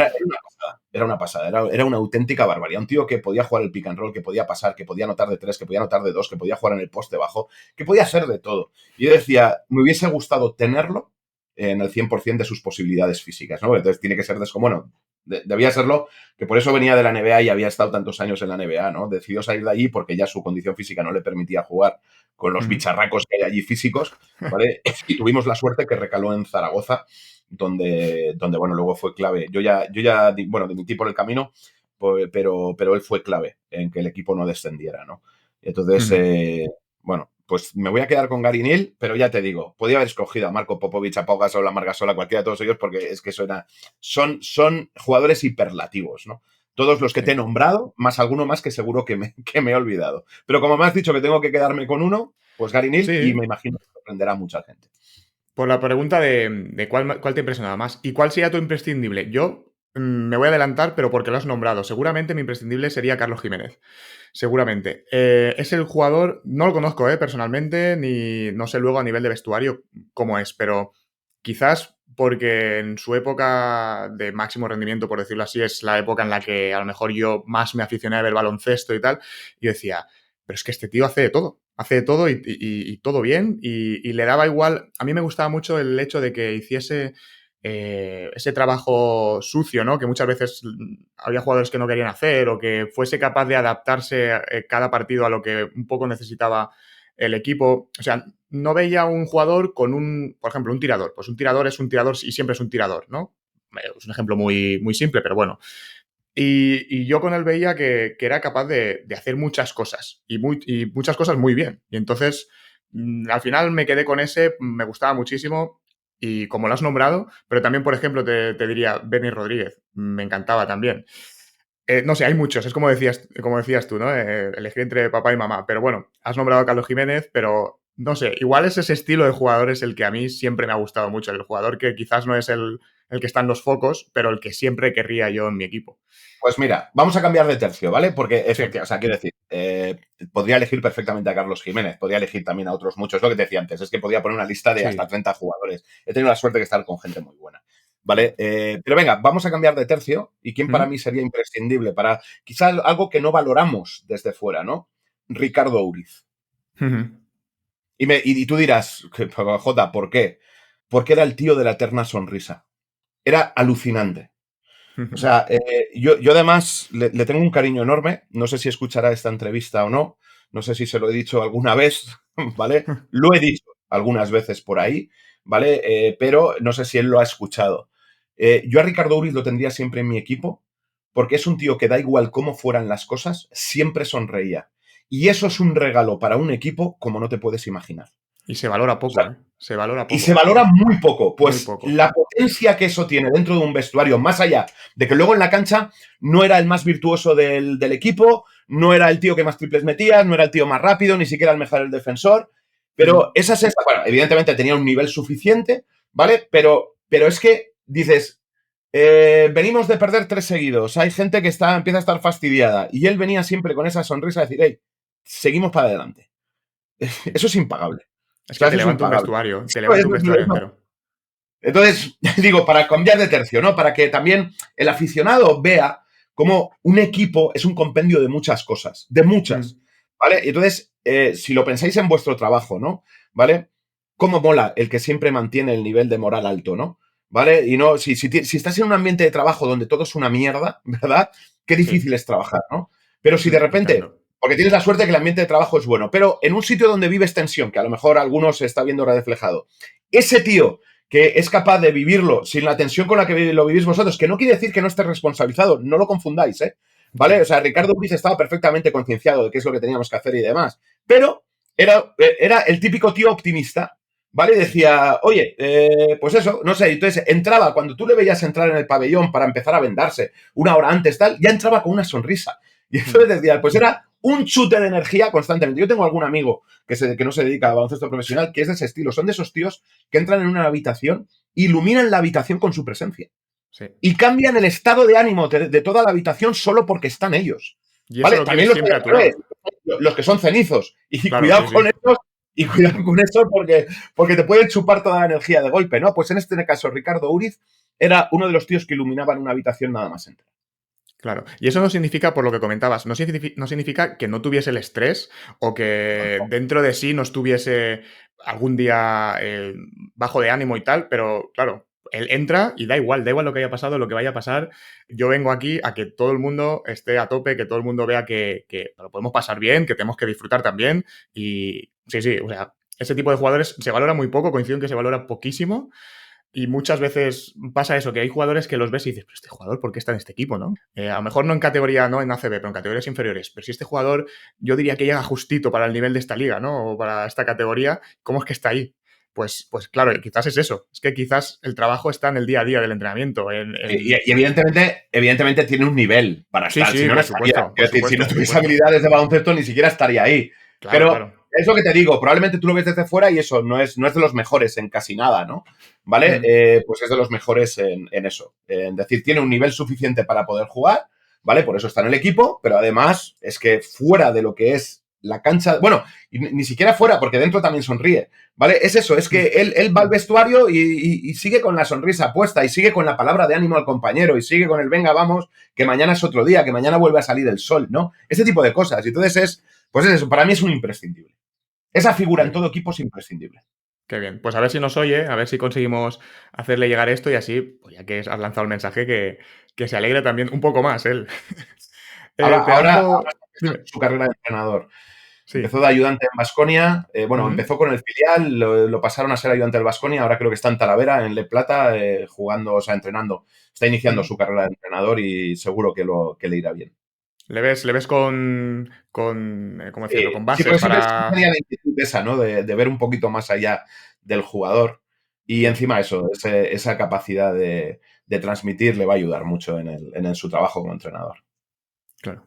Era una pasada, era una auténtica barbaridad. Un tío que podía jugar el pick and roll, que podía pasar, que podía anotar de 3, que podía anotar de 2, que podía jugar en el poste bajo, que podía hacer de todo. Y yo decía, me hubiese gustado tenerlo en el 100% de sus posibilidades físicas, ¿no? Entonces tiene que ser bueno, debía serlo, que por eso venía de la NBA y había estado tantos años en la NBA, ¿no? Decidió salir de allí porque ya su condición física no le permitía jugar con los Ujú. bicharracos que hay allí físicos, ¿vale? Y tuvimos la suerte que recaló en Zaragoza, donde bueno, luego fue clave. Yo ya bueno, dimití por el camino, pero él fue clave en que el equipo no descendiera, ¿no? Entonces, Ujú. bueno, pues me voy a quedar con Gary Neal, pero ya te digo, podía haber escogido a Marco Popovic, a Pau Gasol, a Marc Gasol, a cualquiera de todos ellos, porque es que son jugadores hiperlativos, ¿no? Todos los que te he Sí. nombrado, más alguno más que seguro que me he olvidado. Pero como me has dicho que tengo que quedarme con uno, pues Gary Neal, y me Sí, imagino que sorprenderá a mucha gente. por la pregunta de cuál te impresionaba más. ¿Y cuál sería tu imprescindible? Yo me voy a adelantar, pero porque lo has nombrado. Seguramente mi imprescindible sería Carlos Jiménez. Seguramente. Es el jugador, no lo conozco personalmente, ni no sé luego a nivel de vestuario cómo es, pero quizás porque en su época de máximo rendimiento, por decirlo así, es la época en la que a lo mejor yo más me aficioné a ver baloncesto y tal, y yo decía, pero es que este tío hace de todo y todo bien, y le daba igual. A mí me gustaba mucho el hecho de que hiciese ese trabajo sucio, ¿no? Que muchas veces había jugadores que no querían hacer o que fuese capaz de adaptarse cada partido a lo que un poco necesitaba el equipo. O sea, no veía un jugador con por ejemplo, un tirador. Pues un tirador es un tirador y siempre es un tirador, ¿no? Es un ejemplo muy, muy simple, pero bueno. Y yo con él veía que era capaz de hacer muchas cosas y muchas cosas muy bien. Y entonces, al final me quedé con ese, me gustaba muchísimo y como lo has nombrado, pero también, por ejemplo, te diría Benny Rodríguez, me encantaba también. No sé, hay muchos, es como decías tú, ¿no? Elegir entre papá y mamá. Pero bueno, has nombrado a Carlos Jiménez, pero no sé, igual es ese estilo de jugador es el que a mí siempre me ha gustado mucho. El jugador que quizás no es el que está en los focos, pero el que siempre querría yo en mi equipo. Pues mira, vamos a cambiar de tercio, ¿vale? Porque, Sí. efectivamente, o sea, quiero decir, podría elegir perfectamente a Carlos Jiménez, podría elegir también a otros muchos. Lo que te decía antes, es que podía poner una lista de hasta Sí. 30 jugadores. He tenido la suerte de estar con gente muy buena, ¿vale? Pero venga, vamos a cambiar de tercio. ¿Y quién para ¿Mm? mí sería imprescindible? Para quizás algo que no valoramos desde fuera, ¿no? Ricardo Uriz. Ujú. Y tú dirás, Jota, ¿por qué? Porque era el tío de la eterna sonrisa. Era alucinante. O Ujú. sea, yo además le tengo un cariño enorme. No sé si escuchará esta entrevista o no. No sé si se lo he dicho alguna vez, ¿vale? Lo he dicho algunas veces por ahí, ¿vale? Pero no sé si él lo ha escuchado. Yo a Ricardo Uriz lo tendría siempre en mi equipo porque es un tío que da igual cómo fueran las cosas, siempre sonreía. Y eso es un regalo para un equipo como no te puedes imaginar. Y se valora O sea, poco, ¿eh? Se valora y se poco. valora muy poco. Muy Pues poco. la potencia que eso tiene dentro de un vestuario, más allá de que luego en la cancha no era el más virtuoso del equipo, no era el tío que más triples metía, no era el tío más rápido, ni siquiera el mejor el defensor, Ujú. pero bueno, evidentemente tenía un nivel suficiente, ¿vale? Pero es que dices, venimos de perder 3 seguidos, hay gente que empieza a estar fastidiada, y él venía siempre con esa sonrisa a decir, hey, seguimos para adelante. Sí. Eso es impagable. O Es que sea, eso es impagable. te levanta un vestuario entero. Entonces, digo, para cambiar de tercio, ¿no? Para que también el aficionado vea cómo un equipo es un compendio de muchas cosas, de Mm. muchas, ¿vale? Y entonces, si lo pensáis en vuestro trabajo, ¿no? ¿Vale? ¿Cómo mola el que siempre mantiene el nivel de moral alto, ¿no? ¿Vale? Y no, si estás en un ambiente de trabajo donde todo es una mierda, ¿verdad? Qué Sí. difícil es trabajar, ¿no? Pero si de Es repente, tremendo. porque tienes la suerte que el ambiente de trabajo es bueno, pero en un sitio donde vives tensión, que a lo mejor algunos se está viendo reflejado, ese tío que es capaz de vivirlo sin la tensión con la que lo vivís vosotros, que no quiere decir que no esté responsabilizado, no lo confundáis, ¿eh? Sí. ¿Vale? O sea, Ricardo Uriz estaba perfectamente concienciado de qué es lo que teníamos que hacer y demás, pero era el típico tío optimista, ¿vale? Decía, oye, pues eso, no sé, entonces entraba, cuando tú le veías entrar en el pabellón para empezar a vendarse una hora antes, tal, ya entraba con una sonrisa. Y Mm. entonces decía, pues era un chute de energía constantemente. Yo tengo algún amigo que no se dedica a baloncesto profesional que es de ese estilo, son de esos tíos que entran en una habitación, iluminan la habitación con su presencia Sí. y cambian el estado de ánimo de toda la habitación solo porque están ellos. Y eso ¿Vale? lo También quieres los hay siempre a al tu revés, lado. los que son cenizos. Y Claro, cuidado sí, con sí. esos, y cuidado con eso porque te pueden chupar toda la energía de golpe, ¿no? Pues en este caso, Ricardo Uriz era uno de los tíos que iluminaban una habitación nada más entrar. Claro. Y eso no significa, por lo que comentabas, no significa que no tuviese el estrés o No, que no. dentro de sí no estuviese algún día bajo de ánimo y tal, pero claro, él entra y da igual lo que haya pasado, lo que vaya a pasar. Yo vengo aquí a que todo el mundo esté a tope, que todo el mundo vea que lo podemos pasar bien, que tenemos que disfrutar también. Y sí, sí, o sea, ese tipo de jugadores se valora muy poco, coincido en que se valora poquísimo. Y muchas veces pasa eso, que hay jugadores que los ves y dices, pero este jugador, ¿por qué está en este equipo, no? A lo mejor no en categoría, no en ACB, pero en categorías inferiores. Pero si este jugador, yo diría que llega justito para el nivel de esta liga, ¿no? O para esta categoría, ¿cómo es que está ahí? Pues claro, quizás es eso. Es que quizás el trabajo está en el día a día del entrenamiento. Y evidentemente tiene un nivel para Sí, estar, si sí, no, no estaría. por Quiero decir, si no supuesto, por tuviese supuesto. habilidades de baloncesto, ni siquiera estaría ahí. Claro, Pero claro. es lo que te digo, probablemente tú lo ves desde fuera y eso no es de los mejores en casi nada, ¿no? ¿Vale? Mm. Pues es de los mejores en eso. En decir, tiene un nivel suficiente para poder jugar, ¿vale? Por eso está en el equipo, pero además es que fuera de lo que es la cancha, bueno, y ni siquiera fuera, porque dentro también sonríe, ¿vale? Es eso, es que él va al vestuario y sigue con la sonrisa puesta y sigue con la palabra de ánimo al compañero y sigue con el venga, vamos, que mañana es otro día, que mañana vuelve a salir el sol, ¿no? Ese tipo de cosas. Y entonces pues es eso, para mí es un imprescindible. Esa figura Muy en todo bien. equipo es imprescindible. Qué bien. Pues a ver si nos oye, a ver si conseguimos hacerle llegar esto y así, pues ya que has lanzado el mensaje, que se alegre también un poco más él. Te Ahora lanzo... está empezando Dime. su carrera de entrenador. Sí. Empezó de ayudante en Baskonia, bueno, Ujú. empezó con el filial, lo pasaron a ser ayudante del Baskonia, ahora creo que está en Talavera, en Le Plata, jugando, o sea, entrenando. Está iniciando Ujú. su carrera de entrenador y seguro que le irá bien. Le ves ¿cómo decirlo? Con Sí, bases porque siempre para... tenía la inquietud esa, ¿no? De ver un poquito más allá del jugador. Y Sí, encima eso, esa capacidad de transmitir le va a ayudar mucho en su trabajo como entrenador. claro.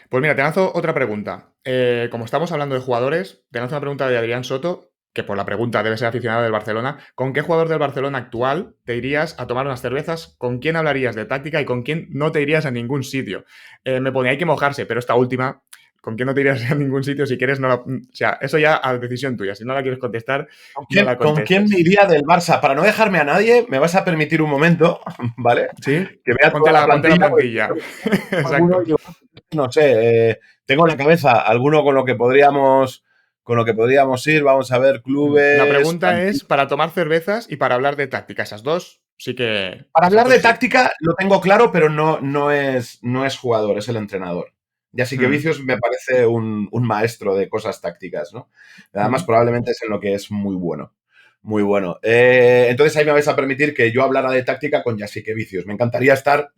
Pues mira, te lanzo otra pregunta. Como estamos hablando de jugadores, te lanzo una pregunta de Adrián Soto, que por la pregunta debe ser aficionado del Barcelona. ¿Con qué jugador del Barcelona actual te irías a tomar unas cervezas? ¿Con quién hablarías de táctica y con quién no te irías a ningún sitio? Me pone, hay que mojarse, pero esta última, ¿con quién no te irías a ningún sitio? Si quieres, no la... O sea, eso ya a decisión tuya. Si no la quieres contestar, no la Con quién me contestes. iría del Barça? Para no dejarme a nadie, me vas a permitir un momento, ¿vale? ¿Sí? Que vea toda la Ponte la plantilla, porque plantilla. alguno, Exacto. yo no sé, tengo en la cabeza alguno con lo que podríamos ir, vamos a ver, La clubes, pregunta es para tomar cervezas y para hablar de táctica. Esas dos, sí que. para Esas hablar dos de sí. táctica lo tengo claro, pero no es jugador, es el entrenador. Y así que Hmm. Vicius me parece un maestro de cosas tácticas, ¿no? Además, Ujú. probablemente es en lo que es muy bueno. Muy bueno. Entonces ahí me vais a permitir que yo hablara de táctica con Yasique Vicius. Me encantaría estar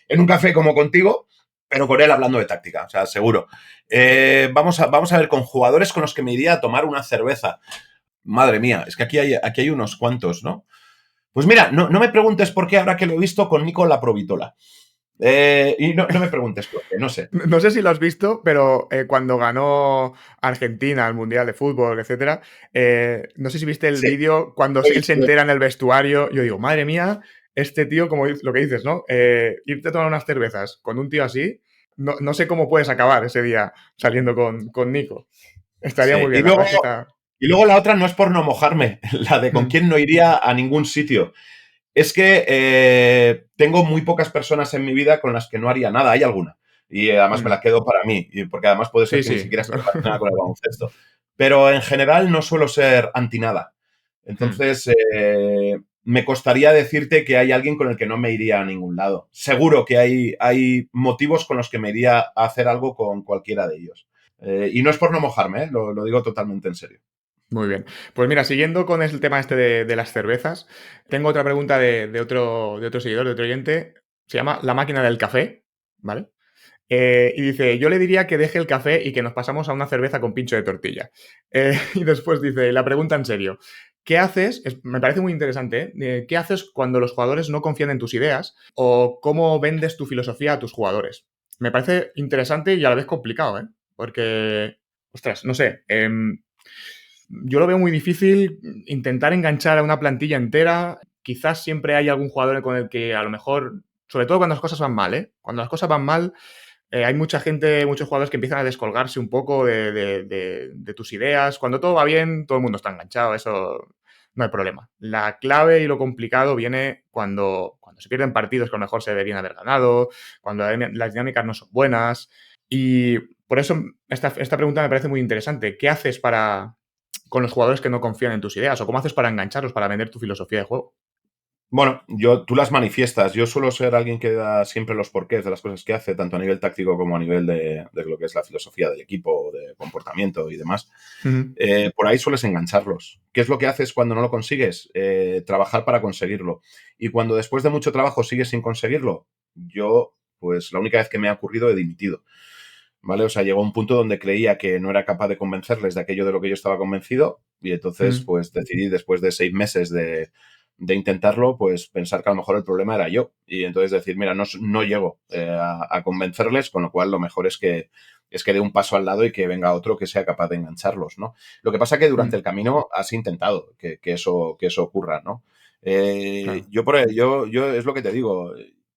en un café como contigo, pero con él hablando de táctica, o sea, seguro. Vamos a ver, con jugadores con los que me iría a tomar una cerveza. Madre mía, es que aquí hay unos cuantos, ¿no? Pues mira, no me preguntes por qué ahora que lo he visto con Nico la Provitola. Y no me preguntes por qué, no sé. No sé si lo has visto, pero cuando ganó Argentina el Mundial de Fútbol, etcétera, no sé si viste el Sí, vídeo cuando lo he él se visto. entera en el vestuario. Yo digo, madre mía, este tío, como lo que dices, ¿no? Irte a tomar unas cervezas con un tío así, no sé cómo puedes acabar ese día saliendo con Nico. Estaría Sí. muy bien, la verdad es que está. Y luego la otra no es por no mojarme, la de con Mm, quién no iría a ningún sitio. Es que tengo muy pocas personas en mi vida con las que no haría nada. Hay alguna. Y además me mm. la quedo para mí. Porque además puede ser Sí, que ni sí, siquiera eso. esté relacionada con el baloncesto. Pero en general no suelo ser anti nada. Mm, Entonces, me costaría decirte que hay alguien con el que no me iría a ningún lado. Seguro que hay motivos con los que me iría a hacer algo con cualquiera de ellos. Y no es por no mojarme, lo digo totalmente en serio. Muy bien. Pues mira, siguiendo con el tema este de las cervezas, tengo otra pregunta de otro seguidor, de otro oyente. Se llama La máquina del café, ¿vale? Y dice, yo le diría que deje el café y que nos pasamos a una cerveza con pincho de tortilla. Y después dice, la pregunta en serio, ¿qué haces? Me parece muy interesante, ¿eh? ¿Qué haces cuando los jugadores no confían en tus ideas? ¿O cómo vendes tu filosofía a tus jugadores? Me parece interesante y a la vez complicado, ¿eh? Porque, ostras, no sé, yo lo veo muy difícil intentar enganchar a una plantilla entera. Quizás siempre hay algún jugador con el que a lo mejor, sobre todo cuando las cosas van mal, ¿eh? Cuando las cosas van mal, hay mucha gente, muchos jugadores que empiezan a descolgarse un poco de tus ideas. Cuando todo va bien, todo el mundo está enganchado, eso no hay problema. La clave y lo complicado viene cuando se pierden partidos que a lo mejor se deberían haber ganado, cuando las dinámicas no son buenas. Y por eso esta pregunta me parece muy interesante. ¿Qué haces con los jugadores que no confían en tus ideas? ¿O cómo haces para engancharlos, para vender tu filosofía de juego? Bueno, tú las manifiestas. Yo suelo ser alguien que da siempre los porqués de las cosas que hace, tanto a nivel táctico como a nivel de lo que es la filosofía del equipo, de comportamiento y demás. Ujú. Por ahí sueles engancharlos. ¿Qué es lo que haces cuando no lo consigues? Trabajar para conseguirlo. Y cuando después de mucho trabajo sigues sin conseguirlo, yo, pues la única vez que me ha ocurrido he dimitido. ¿Vale? O sea, llegó un punto donde creía que no era capaz de convencerles de aquello de lo que yo estaba convencido y entonces Ujú. pues decidí después de 6 meses de intentarlo, pues pensar que a lo mejor el problema era yo y entonces decir, mira, no llego a convencerles, con lo cual lo mejor es que dé un paso al lado y que venga otro que sea capaz de engancharlos, ¿no? Lo que pasa que durante Ujú. el camino has intentado que eso ocurra, ¿no? Claro. Yo es lo que te digo,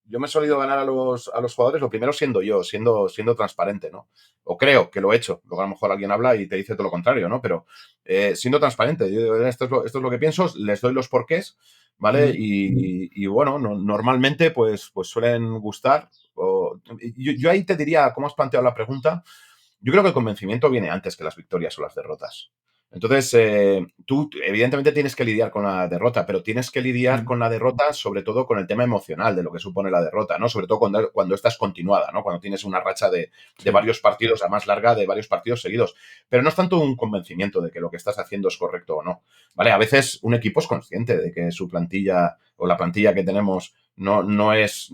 yo me he solido ganar a los jugadores, lo primero siendo yo, siendo transparente, ¿no? O creo que lo he hecho. Luego a lo mejor alguien habla y te dice todo lo contrario, ¿no? Pero siendo transparente, esto es lo que pienso, les doy los porqués, ¿vale? Ujú. Y bueno, normalmente pues suelen gustar. Yo ahí te diría, ¿cómo has planteado la pregunta? Yo creo que el convencimiento viene antes que las victorias o las derrotas. Entonces, tú evidentemente tienes que lidiar con la derrota, pero tienes que lidiar Mm. con la derrota sobre todo con el tema emocional de lo que supone la derrota, ¿no? Sobre todo cuando esta es continuada, ¿no? Cuando tienes una racha de Sí. varios partidos, a más larga, de varios partidos seguidos. Pero no es tanto un convencimiento de que lo que estás haciendo es correcto o no, ¿vale? A veces un equipo es consciente de que su plantilla o la plantilla que tenemos no es,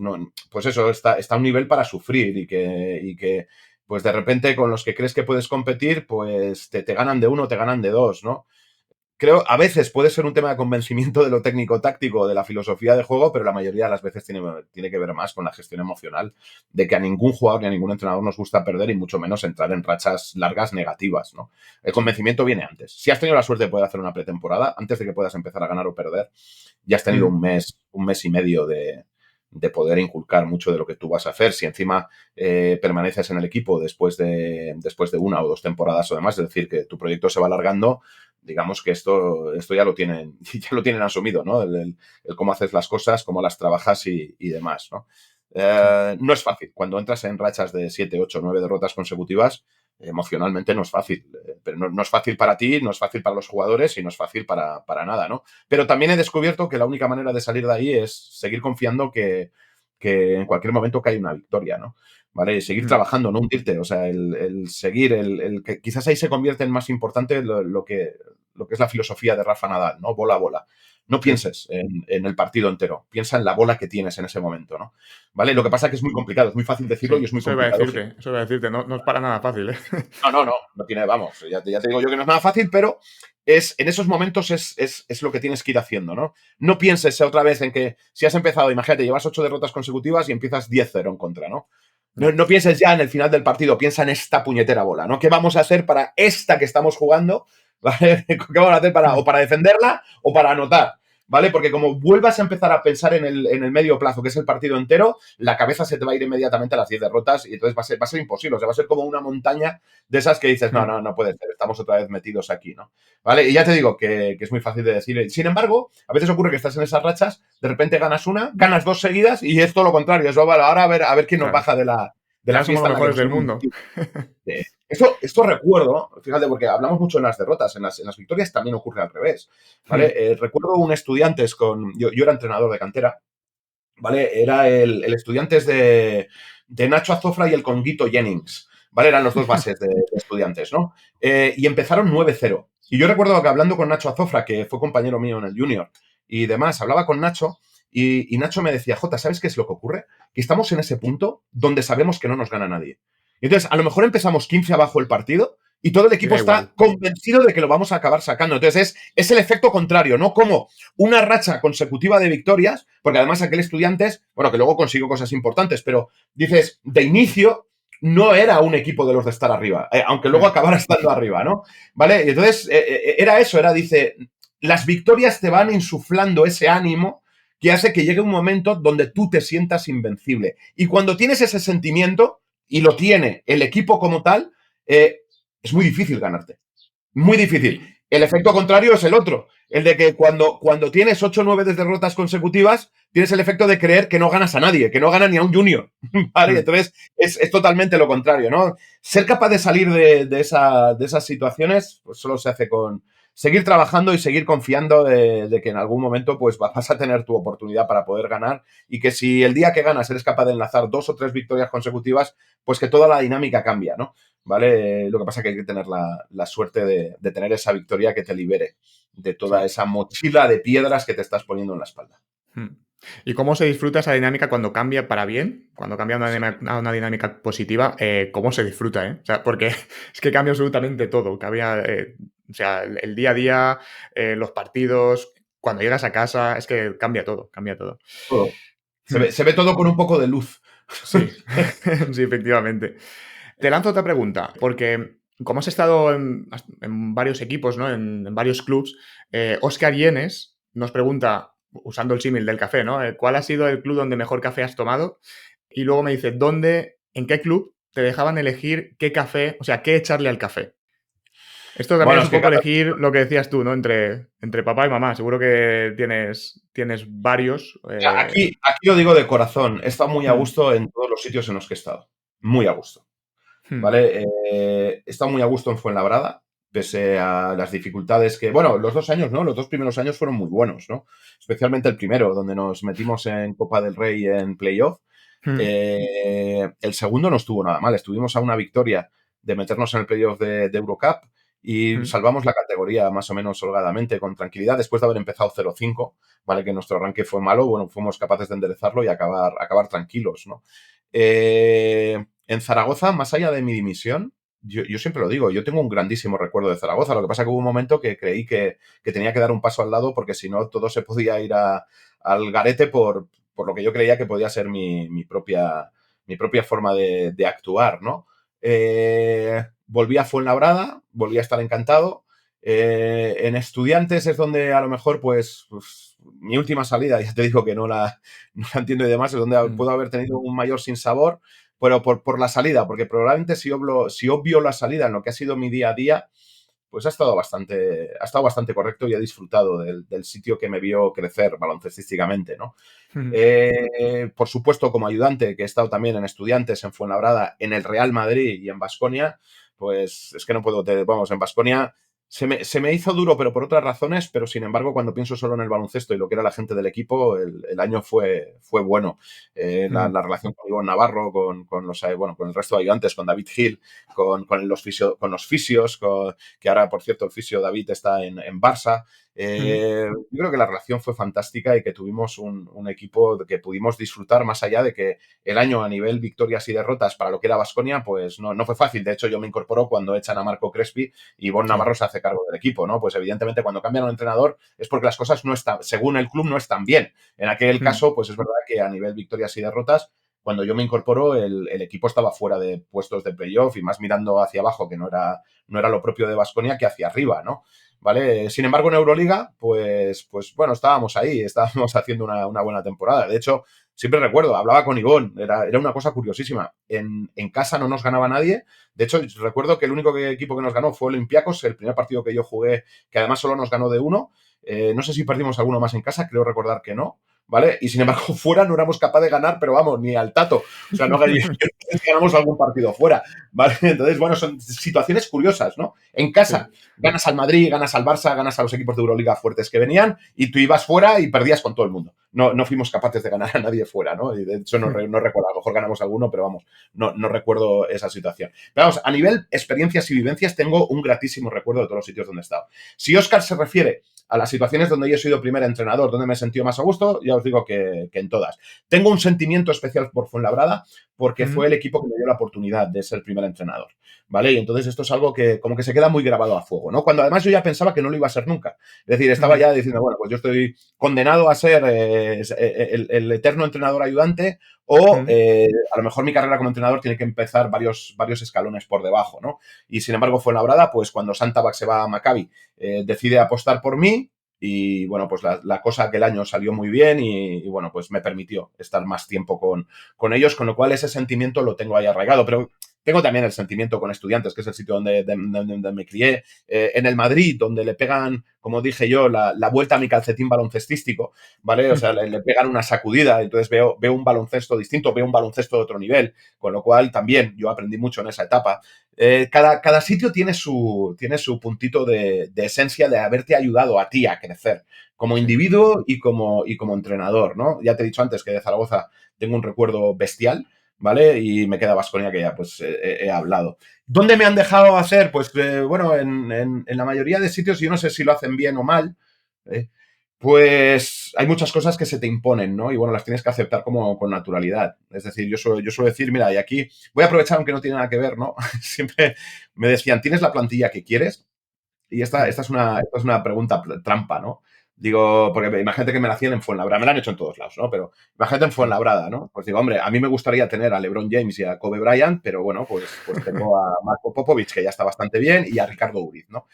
pues eso, está a un nivel para sufrir y que pues de repente con los que crees que puedes competir, pues te ganan de uno, te ganan de dos, ¿no? Creo, a veces puede ser un tema de convencimiento de lo técnico-táctico, de la filosofía de juego, pero la mayoría de las veces tiene que ver más con la gestión emocional, de que a ningún jugador ni a ningún entrenador nos gusta perder y mucho menos entrar en rachas largas negativas, ¿no? El Sí. convencimiento viene antes. Si has tenido la suerte de poder hacer una pretemporada, antes de que puedas empezar a ganar o perder, ya has tenido Mm. un mes y medio de poder inculcar mucho de lo que tú vas a hacer. Si encima permaneces en el equipo después de una o dos temporadas o demás, es decir, que tu proyecto se va alargando, digamos que esto ya lo tienen, ya lo tienen asumido, ¿no? El cómo haces las cosas, cómo las trabajas y demás, ¿no? Sí. No es fácil. Cuando entras en rachas de 7, 8, 9 derrotas consecutivas, emocionalmente no es fácil. Pero no es fácil para ti, no es fácil para los jugadores y no es fácil para nada, ¿no? Pero también he descubierto que la única manera de salir de ahí es seguir confiando que en cualquier momento cae una victoria, ¿no? ¿Vale? Seguir Mm. trabajando, no hundirte. O sea, el seguir, que quizás ahí se convierte en más importante lo que es la filosofía de Rafa Nadal, ¿no? Bola a bola. No Sí. pienses en el partido entero, piensa en la bola que tienes en ese momento, ¿no? ¿Vale? Lo que Mm. pasa es que es muy complicado, es muy fácil decirlo y Sí, es muy complicado ejecutar. eso iba a decirte, no, no es para nada fácil, ¿eh? No tiene, vamos, ya te digo yo que no es nada fácil, pero en esos momentos es lo que tienes que ir haciendo, ¿no? No pienses otra vez en que si has empezado, imagínate, llevas 8 derrotas consecutivas y empiezas 10-0 en contra, ¿no? Ya. No pienses ya en el final del partido, piensa en esta puñetera bola, ¿no? ¿Qué vamos a hacer para esta que estamos jugando? ¿Vale? ¿Qué vamos a hacer Mm. para defenderla o para anotar? ¿Vale? Porque como vuelvas a empezar a pensar en el medio plazo, que es el partido entero, la cabeza se te va a ir inmediatamente a las 10 derrotas y entonces va a ser imposible. O sea, va a ser como una montaña de esas que dices, Mm. no puede ser, estamos otra vez metidos aquí, ¿no? ¿Vale? Y ya te digo que es muy fácil de decir. Sin embargo, a veces ocurre que estás en esas rachas, de repente ganas una, ganas dos seguidas y es todo lo contrario. Es, vale, ahora a ver quién nos Claro. baja de la Ya somos fiesta los en la que mejores nos del hemos mundo. metido. Esto recuerdo, fíjate, porque hablamos mucho en las derrotas, en las victorias también ocurre al revés, ¿vale? Mm. Recuerdo un estudiantes yo era entrenador de cantera, ¿vale? Era el Estudiantes de Nacho Azofra y el Conguito Jennings, ¿vale? Eran los dos bases de Estudiantes, ¿no? Y empezaron 9-0. Y yo recuerdo que hablando con Nacho Azofra, que fue compañero mío en el Junior y demás, hablaba con Nacho y Nacho me decía, Jota, ¿sabes qué es lo que ocurre? Que estamos en ese punto donde sabemos que no nos gana nadie. Y entonces, a lo mejor empezamos 15 abajo el partido y todo el Y equipo da igual. está convencido de que lo vamos a acabar sacando. Entonces, es el efecto contrario, ¿no? Como una racha consecutiva de victorias, porque además aquel Estudiantes, bueno, que luego consiguió cosas importantes, pero dices, de inicio no era un equipo de los de estar arriba, aunque luego Mm. acabara estando arriba, ¿no? ¿Vale? Y entonces era eso, dice, las victorias te van insuflando ese ánimo que hace que llegue un momento donde tú te sientas invencible. Y cuando tienes ese sentimiento, y lo tiene el equipo como tal, es muy difícil ganarte. Muy difícil. Y, El efecto contrario es el otro. El de que cuando tienes 8 o 9 derrotas consecutivas, tienes el efecto de creer que no ganas a nadie, que no gana ni a un junior. ¿Vale? mm. Entonces, es totalmente lo contrario, ¿no? Ser capaz de salir de esas situaciones, pues solo se hace con seguir trabajando y seguir confiando de que en algún momento pues vas a tener tu oportunidad para poder ganar y que si el día que ganas eres capaz de enlazar 2 o 3 victorias consecutivas, pues que toda la dinámica cambia, ¿no? ¿Vale? Lo que pasa es que hay que tener la suerte de tener esa victoria que te libere de toda Sí. esa mochila de piedras que te estás poniendo en la espalda. Mm. ¿Y cómo se disfruta esa dinámica cuando cambia para bien? Cuando cambia Sí. a una dinámica positiva, ¿cómo se disfruta, eh? O sea, porque es que cambia absolutamente todo. Cambia, o sea, el día a día, los partidos, cuando llegas a casa, es que cambia todo, cambia todo. Todo. Mm. Se ve todo con un poco de luz. Sí, sí, efectivamente. Te lanzo otra pregunta, porque como has estado en varios equipos, ¿no? En varios clubs, Óscar Llenes nos pregunta, usando el símil del café, ¿no? ¿Cuál ha sido el club donde mejor café has tomado? Y luego me dice, en qué club te dejaban elegir qué café, o sea, qué echarle al café? Esto también Bueno, es es un que poco cada, elegir lo que decías tú, ¿no? Entre papá y mamá. Seguro que tienes varios. aquí lo digo de corazón. He estado muy a Hmm, gusto en todos los sitios en los que he estado. Muy a gusto. hmm, ¿Vale? He estado muy a gusto en Fuenlabrada. pese a las dificultades que, bueno, los 2 años, ¿no? Los 2 primeros años fueron muy buenos, ¿no? Especialmente el primero, donde nos metimos en Copa del Rey en playoff. Mm, El segundo no estuvo nada mal, estuvimos a una victoria de meternos en el playoff de Eurocup y mm, salvamos la categoría más o menos holgadamente, con tranquilidad, después de haber empezado 0-5, ¿vale? Que nuestro arranque fue malo, bueno, fuimos capaces de enderezarlo y acabar tranquilos, ¿no? En Zaragoza, más allá de mi dimisión, yo siempre lo digo, yo tengo un grandísimo recuerdo de Zaragoza. Lo que pasa que hubo un momento que creí que tenía que dar un paso al lado porque si no todo se podía ir al garete por lo que yo creía que podía ser mi propia forma de actuar, ¿no? Volví a Fuenlabrada, volví a estar encantado. En Estudiantes es donde a lo mejor, pues, mi última salida, ya te digo que no la entiendo y demás, es donde mm, puedo haber tenido un mayor sinsabor, pero por la salida, porque probablemente si obvio la salida en lo que ha sido mi día a día, pues ha estado bastante correcto y he disfrutado del sitio que me vio crecer baloncestísticamente, ¿no? mm, Por supuesto, como ayudante, que he estado también en Estudiantes, en Fuenlabrada, en el Real Madrid y en Baskonia, pues es que no puedo, vamos, en Baskonia se me hizo duro, pero por otras razones, pero sin embargo, cuando pienso solo en el baloncesto y lo que era la gente del equipo, el año fue bueno. mm, La relación con Ivonne Navarro, bueno, con el resto de ayudantes, con David Hill, con los fisios, que ahora, por cierto, el fisio David está en Barça. mm. Yo creo que la relación fue fantástica y que tuvimos un equipo que pudimos disfrutar más allá de que el año a nivel victorias y derrotas para lo que era Baskonia, pues no fue fácil. De hecho, yo me incorporo cuando echan a Marco Crespi y Bon Sí. Navarro se hace cargo del equipo, ¿no? Pues evidentemente cuando cambian un entrenador es porque las cosas no están, según el club, no están bien. En aquel Mm, caso, pues es verdad que a nivel victorias y derrotas, cuando yo me incorporo, el equipo estaba fuera de puestos de playoff y más mirando hacia abajo, que no era lo propio de Baskonia, que hacia arriba, ¿no? ¿Vale? Sin embargo, en Euroliga, pues bueno, estábamos ahí, estábamos haciendo una buena temporada. De hecho, siempre recuerdo, hablaba con Ivonne, era una cosa curiosísima. En casa no nos ganaba nadie. De hecho, recuerdo que el único equipo que nos ganó fue Olympiacos, el primer partido que yo jugué, que además solo nos ganó de uno. No sé si perdimos alguno más en casa, creo recordar que no. ¿Vale? Y sin embargo, fuera no éramos capaces de ganar, pero vamos, ni al tato. O sea, no ganamos algún partido fuera. ¿Vale? Entonces, bueno, son situaciones curiosas, ¿no? En casa Sí. ganas al Madrid, ganas al Barça, ganas a los equipos de Euroliga fuertes que venían y tú ibas fuera y perdías con todo el mundo. No fuimos capaces de ganar a nadie fuera, ¿no? Y de hecho no recuerdo, a lo mejor ganamos alguno, pero vamos, no recuerdo esa situación. Pero vamos, a nivel experiencias y vivencias tengo un gratísimo recuerdo de todos los sitios donde he estado. Si Óscar se refiere a las situaciones donde yo he sido primer entrenador, donde me he sentido más a gusto, ya os digo que en todas. Tengo un sentimiento especial por Fuenlabrada porque fue Mm, el equipo que me dio la oportunidad de ser primer entrenador. ¿Vale? Y entonces esto es algo que como que se queda muy grabado a fuego, ¿no? Cuando además yo ya pensaba que no lo iba a ser nunca. Es decir, estaba mm, ya diciendo, bueno, pues yo estoy condenado a ser el eterno entrenador ayudante o mm, a lo mejor mi carrera como entrenador tiene que empezar varios escalones por debajo, ¿no? Y sin embargo fue Labrada, pues cuando Santabac se va a Maccabi, decide apostar por mí y bueno, pues la cosa aquel año salió muy bien y bueno, pues me permitió estar más tiempo con ellos, con lo cual ese sentimiento lo tengo ahí arraigado, pero tengo también el sentimiento con Estudiantes, que es el sitio donde me crié. En el Madrid, donde le pegan, como dije yo, la vuelta a mi calcetín baloncestístico, ¿vale? O sea, le pegan una sacudida, entonces veo un baloncesto distinto, veo un baloncesto de otro nivel, con lo cual también yo aprendí mucho en esa etapa. Cada sitio tiene su puntito de esencia de haberte ayudado a ti a crecer como sí. individuo y como entrenador, ¿no? Ya te he dicho antes que de Zaragoza tengo un recuerdo bestial, ¿vale? Y me queda Baskonia, que ya pues he hablado. ¿Dónde me han dejado hacer? Pues bueno, en la mayoría de sitios, yo no sé si lo hacen bien o mal, ¿eh? Pues hay muchas cosas que se te imponen, ¿no? Y bueno, las tienes que aceptar como con naturalidad. Es decir, yo suelo decir, mira, y aquí voy a aprovechar, aunque no tiene nada que ver, ¿no? Siempre me decían, ¿tienes la plantilla que quieres? Y esta, Mm, esta, es una pregunta trampa, ¿no? Digo, porque imagínate que me la hacían en Fuenlabrada, me la han hecho en todos lados, ¿no? Pero imagínate en sí. Fuenlabrada, ¿no? Pues digo, hombre, a mí me gustaría tener a LeBron James y a Kobe Bryant, pero bueno, pues tengo a Marco Popovich, que ya está bastante bien, y a Ricardo Uriz, ¿no?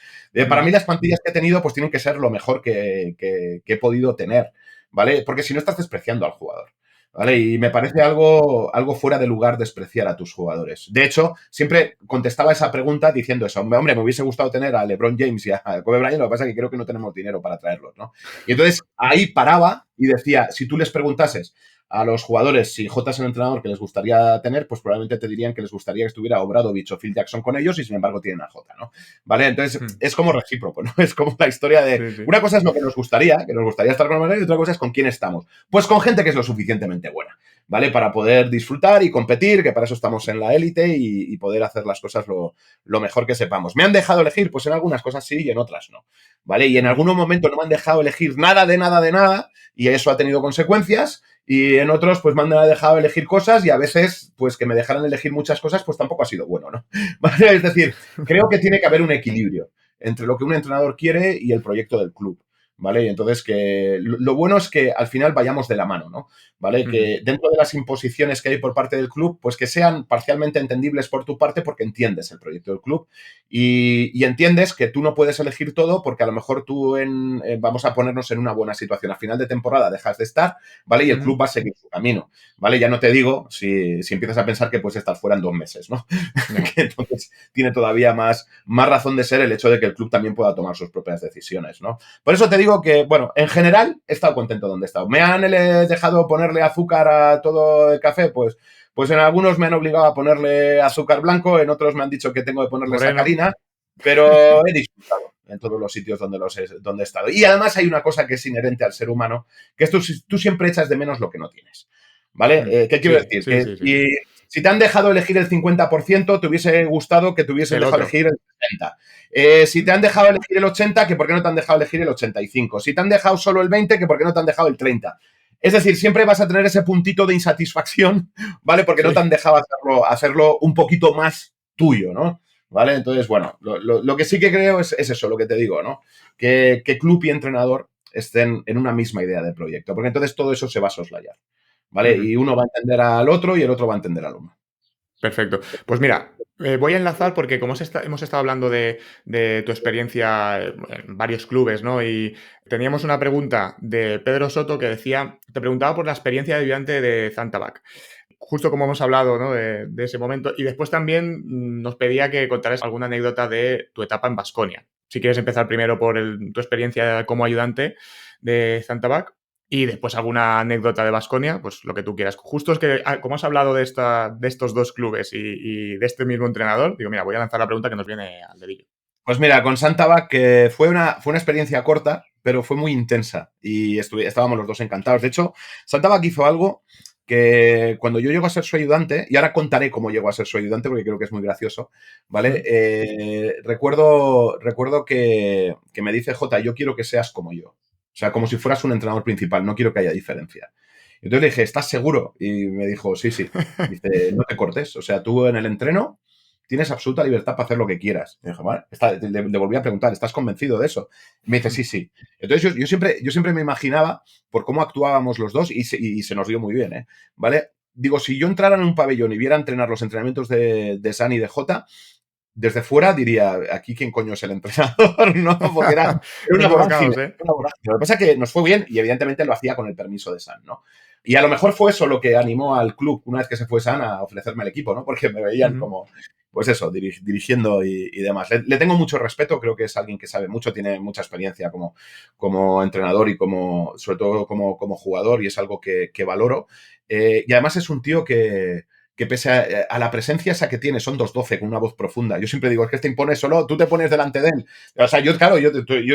Para Mm, mí las plantillas que he tenido, pues tienen que ser lo mejor que he podido tener, ¿vale? Porque si no estás despreciando al jugador. ¿Vale? sí. Y me parece algo fuera de lugar despreciar a tus jugadores. De hecho, siempre contestaba esa pregunta diciendo eso. Hombre, me hubiese gustado tener a LeBron James y a Kobe Bryant, lo que pasa es que creo que no tenemos dinero para traerlos, ¿no? Y entonces ahí paraba y decía, si tú les preguntases a los jugadores, si Jota es el entrenador que les gustaría tener, pues probablemente te dirían que les gustaría que estuviera Obradovic o Phil Jackson con ellos y sin embargo tienen a Jota, ¿no? ¿Vale? Entonces es como recíproco, ¿no? Es como la historia de... Sí, sí. Una cosa es lo que nos gustaría estar con los y otra cosa es con quién estamos. Pues con gente que es lo suficientemente buena, ¿vale? Para poder disfrutar y competir, que para eso estamos en la élite y poder hacer las cosas lo mejor que sepamos. ¿Me han dejado elegir? Pues en algunas cosas sí y en otras no, ¿vale? Y en algunos momentos no me han dejado elegir nada de nada de nada y eso ha tenido consecuencias y en otros pues me han dejado elegir cosas y a veces pues que me dejaran elegir muchas cosas pues tampoco ha sido bueno, ¿no? ¿Vale? Es decir, creo que tiene que haber un equilibrio entre lo que un entrenador quiere y el proyecto del club. ¿Vale? Y entonces que lo bueno es que al final vayamos de la mano, ¿no? ¿Vale? Que dentro de las imposiciones que hay por parte del club, pues que sean parcialmente entendibles por tu parte porque entiendes el proyecto del club y entiendes que tú no puedes elegir todo porque a lo mejor tú vamos a ponernos en una buena situación. A final de temporada dejas de estar, ¿vale? Y el club va a seguir su camino, ¿vale? Ya no te digo si empiezas a pensar que puedes estar fuera en 2 meses, ¿no? No. Que entonces tiene todavía más razón de ser el hecho de que el club también pueda tomar sus propias decisiones, ¿no? Por eso te digo que, bueno, en general he estado contento donde he estado. ¿Me han dejado ponerle azúcar a todo el café? Pues en algunos me han obligado a ponerle azúcar blanco, en otros me han dicho que tengo que ponerle Moreno. sacarina, pero he disfrutado en todos los sitios donde he estado. Y además hay una cosa que es inherente al ser humano, que es tú siempre echas de menos lo que no tienes, ¿vale? ¿Qué quiero decir? Sí, que sí. si te han dejado elegir el 50%, te hubiese gustado que te hubiesen dejado elegir el 60%. Si te han dejado elegir el 80%, que por qué no te han dejado elegir el 85%. Si te han dejado solo el 20%, que por qué no te han dejado el 30%. Es decir, siempre vas a tener ese puntito de insatisfacción, ¿vale? Porque no te han dejado hacerlo un poquito más tuyo, ¿no? ¿Vale? Entonces, bueno, lo que sí que creo es eso, lo que te digo, ¿no? Que club y entrenador estén en una misma idea de proyecto, porque entonces todo eso se va a soslayar, ¿vale? Y uno va a entender al otro y el otro va a entender al uno. Perfecto. Pues mira, voy a enlazar porque como hemos estado hablando de tu experiencia en varios clubes, ¿no? Y teníamos una pregunta de Pedro Soto que decía, te preguntaba por la experiencia de ayudante de Zantabac. Justo como hemos hablado, ¿no? de ese momento. Y después también nos pedía que contaras alguna anécdota de tu etapa en Baskonia. Si quieres empezar primero por tu experiencia como ayudante de Zantabac y después alguna anécdota de Baskonia, pues lo que tú quieras. Justo es que, como has hablado de estos dos clubes y de este mismo entrenador, digo, mira, voy a lanzar la pregunta que nos viene al dedillo. Pues mira, con Santabac que fue una experiencia corta, pero fue muy intensa y estábamos los dos encantados. De hecho, Santabac hizo algo que cuando yo llego a ser su ayudante, y ahora contaré cómo llego a ser su ayudante porque creo que es muy gracioso, ¿vale? Recuerdo que me dice, Jota, yo quiero que seas como yo. O sea, como si fueras un entrenador principal, no quiero que haya diferencia. Entonces le dije, ¿estás seguro? Y me dijo, sí, sí. Dice, no te cortes. O sea, tú en el entreno tienes absoluta libertad para hacer lo que quieras. Y dije, vale, le volví a preguntar, ¿estás convencido de eso? Y me dice, sí, sí. Entonces yo siempre me imaginaba por cómo actuábamos los dos y se nos dio muy bien, ¿eh? ¿Vale? Digo, si yo entrara en un pabellón y viera entrenar los entrenamientos de San y de Jota, desde fuera diría, ¿aquí quién coño es el entrenador? ¿No? Porque era Muy una equivocados, vorágine, ¿eh? una vorágine. Lo que pasa es que nos fue bien y evidentemente lo hacía con el permiso de San, ¿no? Y a lo mejor fue eso lo que animó al club, una vez que se fue San, a ofrecerme el equipo, ¿no? Porque me veían como, pues eso, dirigiendo y demás. Le tengo mucho respeto, creo que es alguien que sabe mucho, tiene mucha experiencia como entrenador y sobre todo como jugador y es algo que valoro. Y además es un tío que pese a la presencia esa que tiene, son 2'12", con una voz profunda. Yo siempre digo, es que te impone solo, tú te pones delante de él. O sea, yo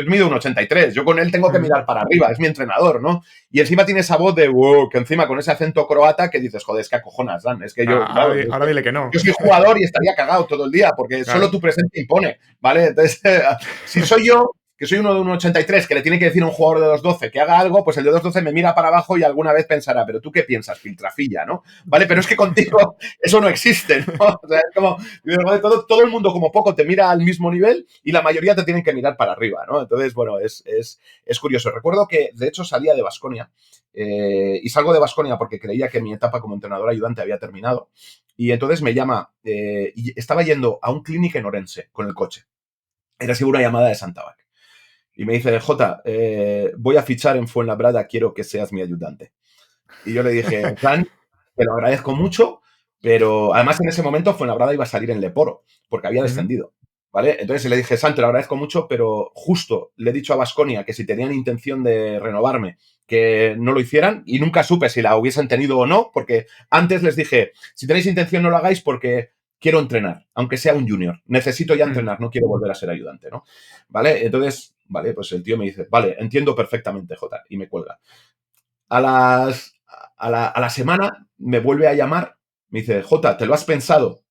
mido un 83, yo con él tengo que mirar para arriba, es mi entrenador, ¿no? Y encima tiene esa voz de, wow, que encima con ese acento croata que dices, joder, es que acojonas, Dan. Es que yo, claro, Ahora dile que no. yo soy jugador y estaría cagado todo el día, porque Claro. solo tu presencia impone, ¿vale? Entonces, si soy yo, que soy uno de un 83, que le tiene que decir a un jugador de 2'12 que haga algo, pues el de 2'12 me mira para abajo y alguna vez pensará, pero tú qué piensas, filtrafilla, ¿no? ¿Vale? Pero es que contigo eso no existe, ¿no? O sea, es como, todo el mundo como poco te mira al mismo nivel y la mayoría te tienen que mirar para arriba, ¿no? Entonces, bueno, es curioso. Recuerdo que, de hecho, salía de Baskonia y salgo de Baskonia porque creía que mi etapa como entrenador ayudante había terminado y entonces me llama y estaba yendo a un clínic en Orense con el coche. Era seguro una llamada de Santabac. Y me dice, Jota, voy a fichar en Fuenlabrada, quiero que seas mi ayudante. Y yo le dije, Fran, te lo agradezco mucho, pero además en ese momento Fuenlabrada iba a salir en Leporo, porque había descendido, ¿vale? Entonces le dije, San, te lo agradezco mucho, pero justo le he dicho a Baskonia que si tenían intención de renovarme, que no lo hicieran y nunca supe si la hubiesen tenido o no, porque antes les dije, si tenéis intención no lo hagáis porque quiero entrenar, aunque sea un junior. Necesito ya entrenar, no quiero volver a ser ayudante, ¿no? ¿Vale? Entonces, vale, pues el tío me dice, vale, entiendo perfectamente, Jota, y me cuelga. A la semana me vuelve a llamar, me dice, Jota, ¿te lo has pensado?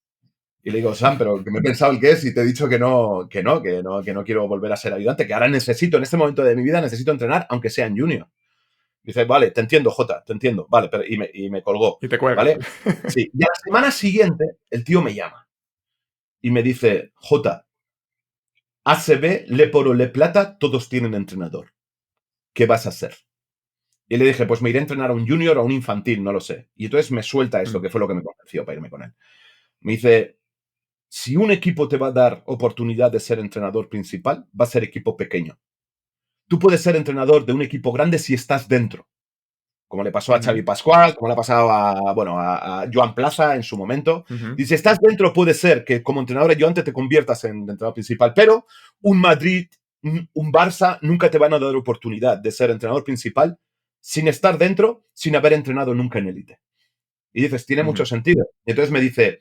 Y le digo, Sam, pero que me he pensado el qué es y te he dicho que no quiero volver a ser ayudante, que ahora necesito, en este momento de mi vida, necesito entrenar, aunque sea en junior. Dice, vale, te entiendo, Jota, te entiendo. Vale, pero, y me colgó. Y te cuelga. ¿Vale? Sí. Y a la semana siguiente, el tío me llama y me dice, Jota, ACB, Leporo, Le Plata, todos tienen entrenador. ¿Qué vas a hacer? Y le dije, pues me iré a entrenar a un junior o a un infantil, no lo sé. Y entonces me suelta esto, que fue lo que me convenció para irme con él. Me dice, si un equipo te va a dar oportunidad de ser entrenador principal, va a ser equipo pequeño. Tú puedes ser entrenador de un equipo grande si estás dentro. Como le pasó a Xavi Pascual, como le ha pasado a Joan Plaza en su momento. Dice, si estás dentro, puede ser que como entrenador ayudante te conviertas en entrenador principal, pero un Madrid, un Barça, nunca te van a dar oportunidad de ser entrenador principal sin estar dentro, sin haber entrenado nunca en élite. Y dices, tiene mucho sentido. Y entonces me dice,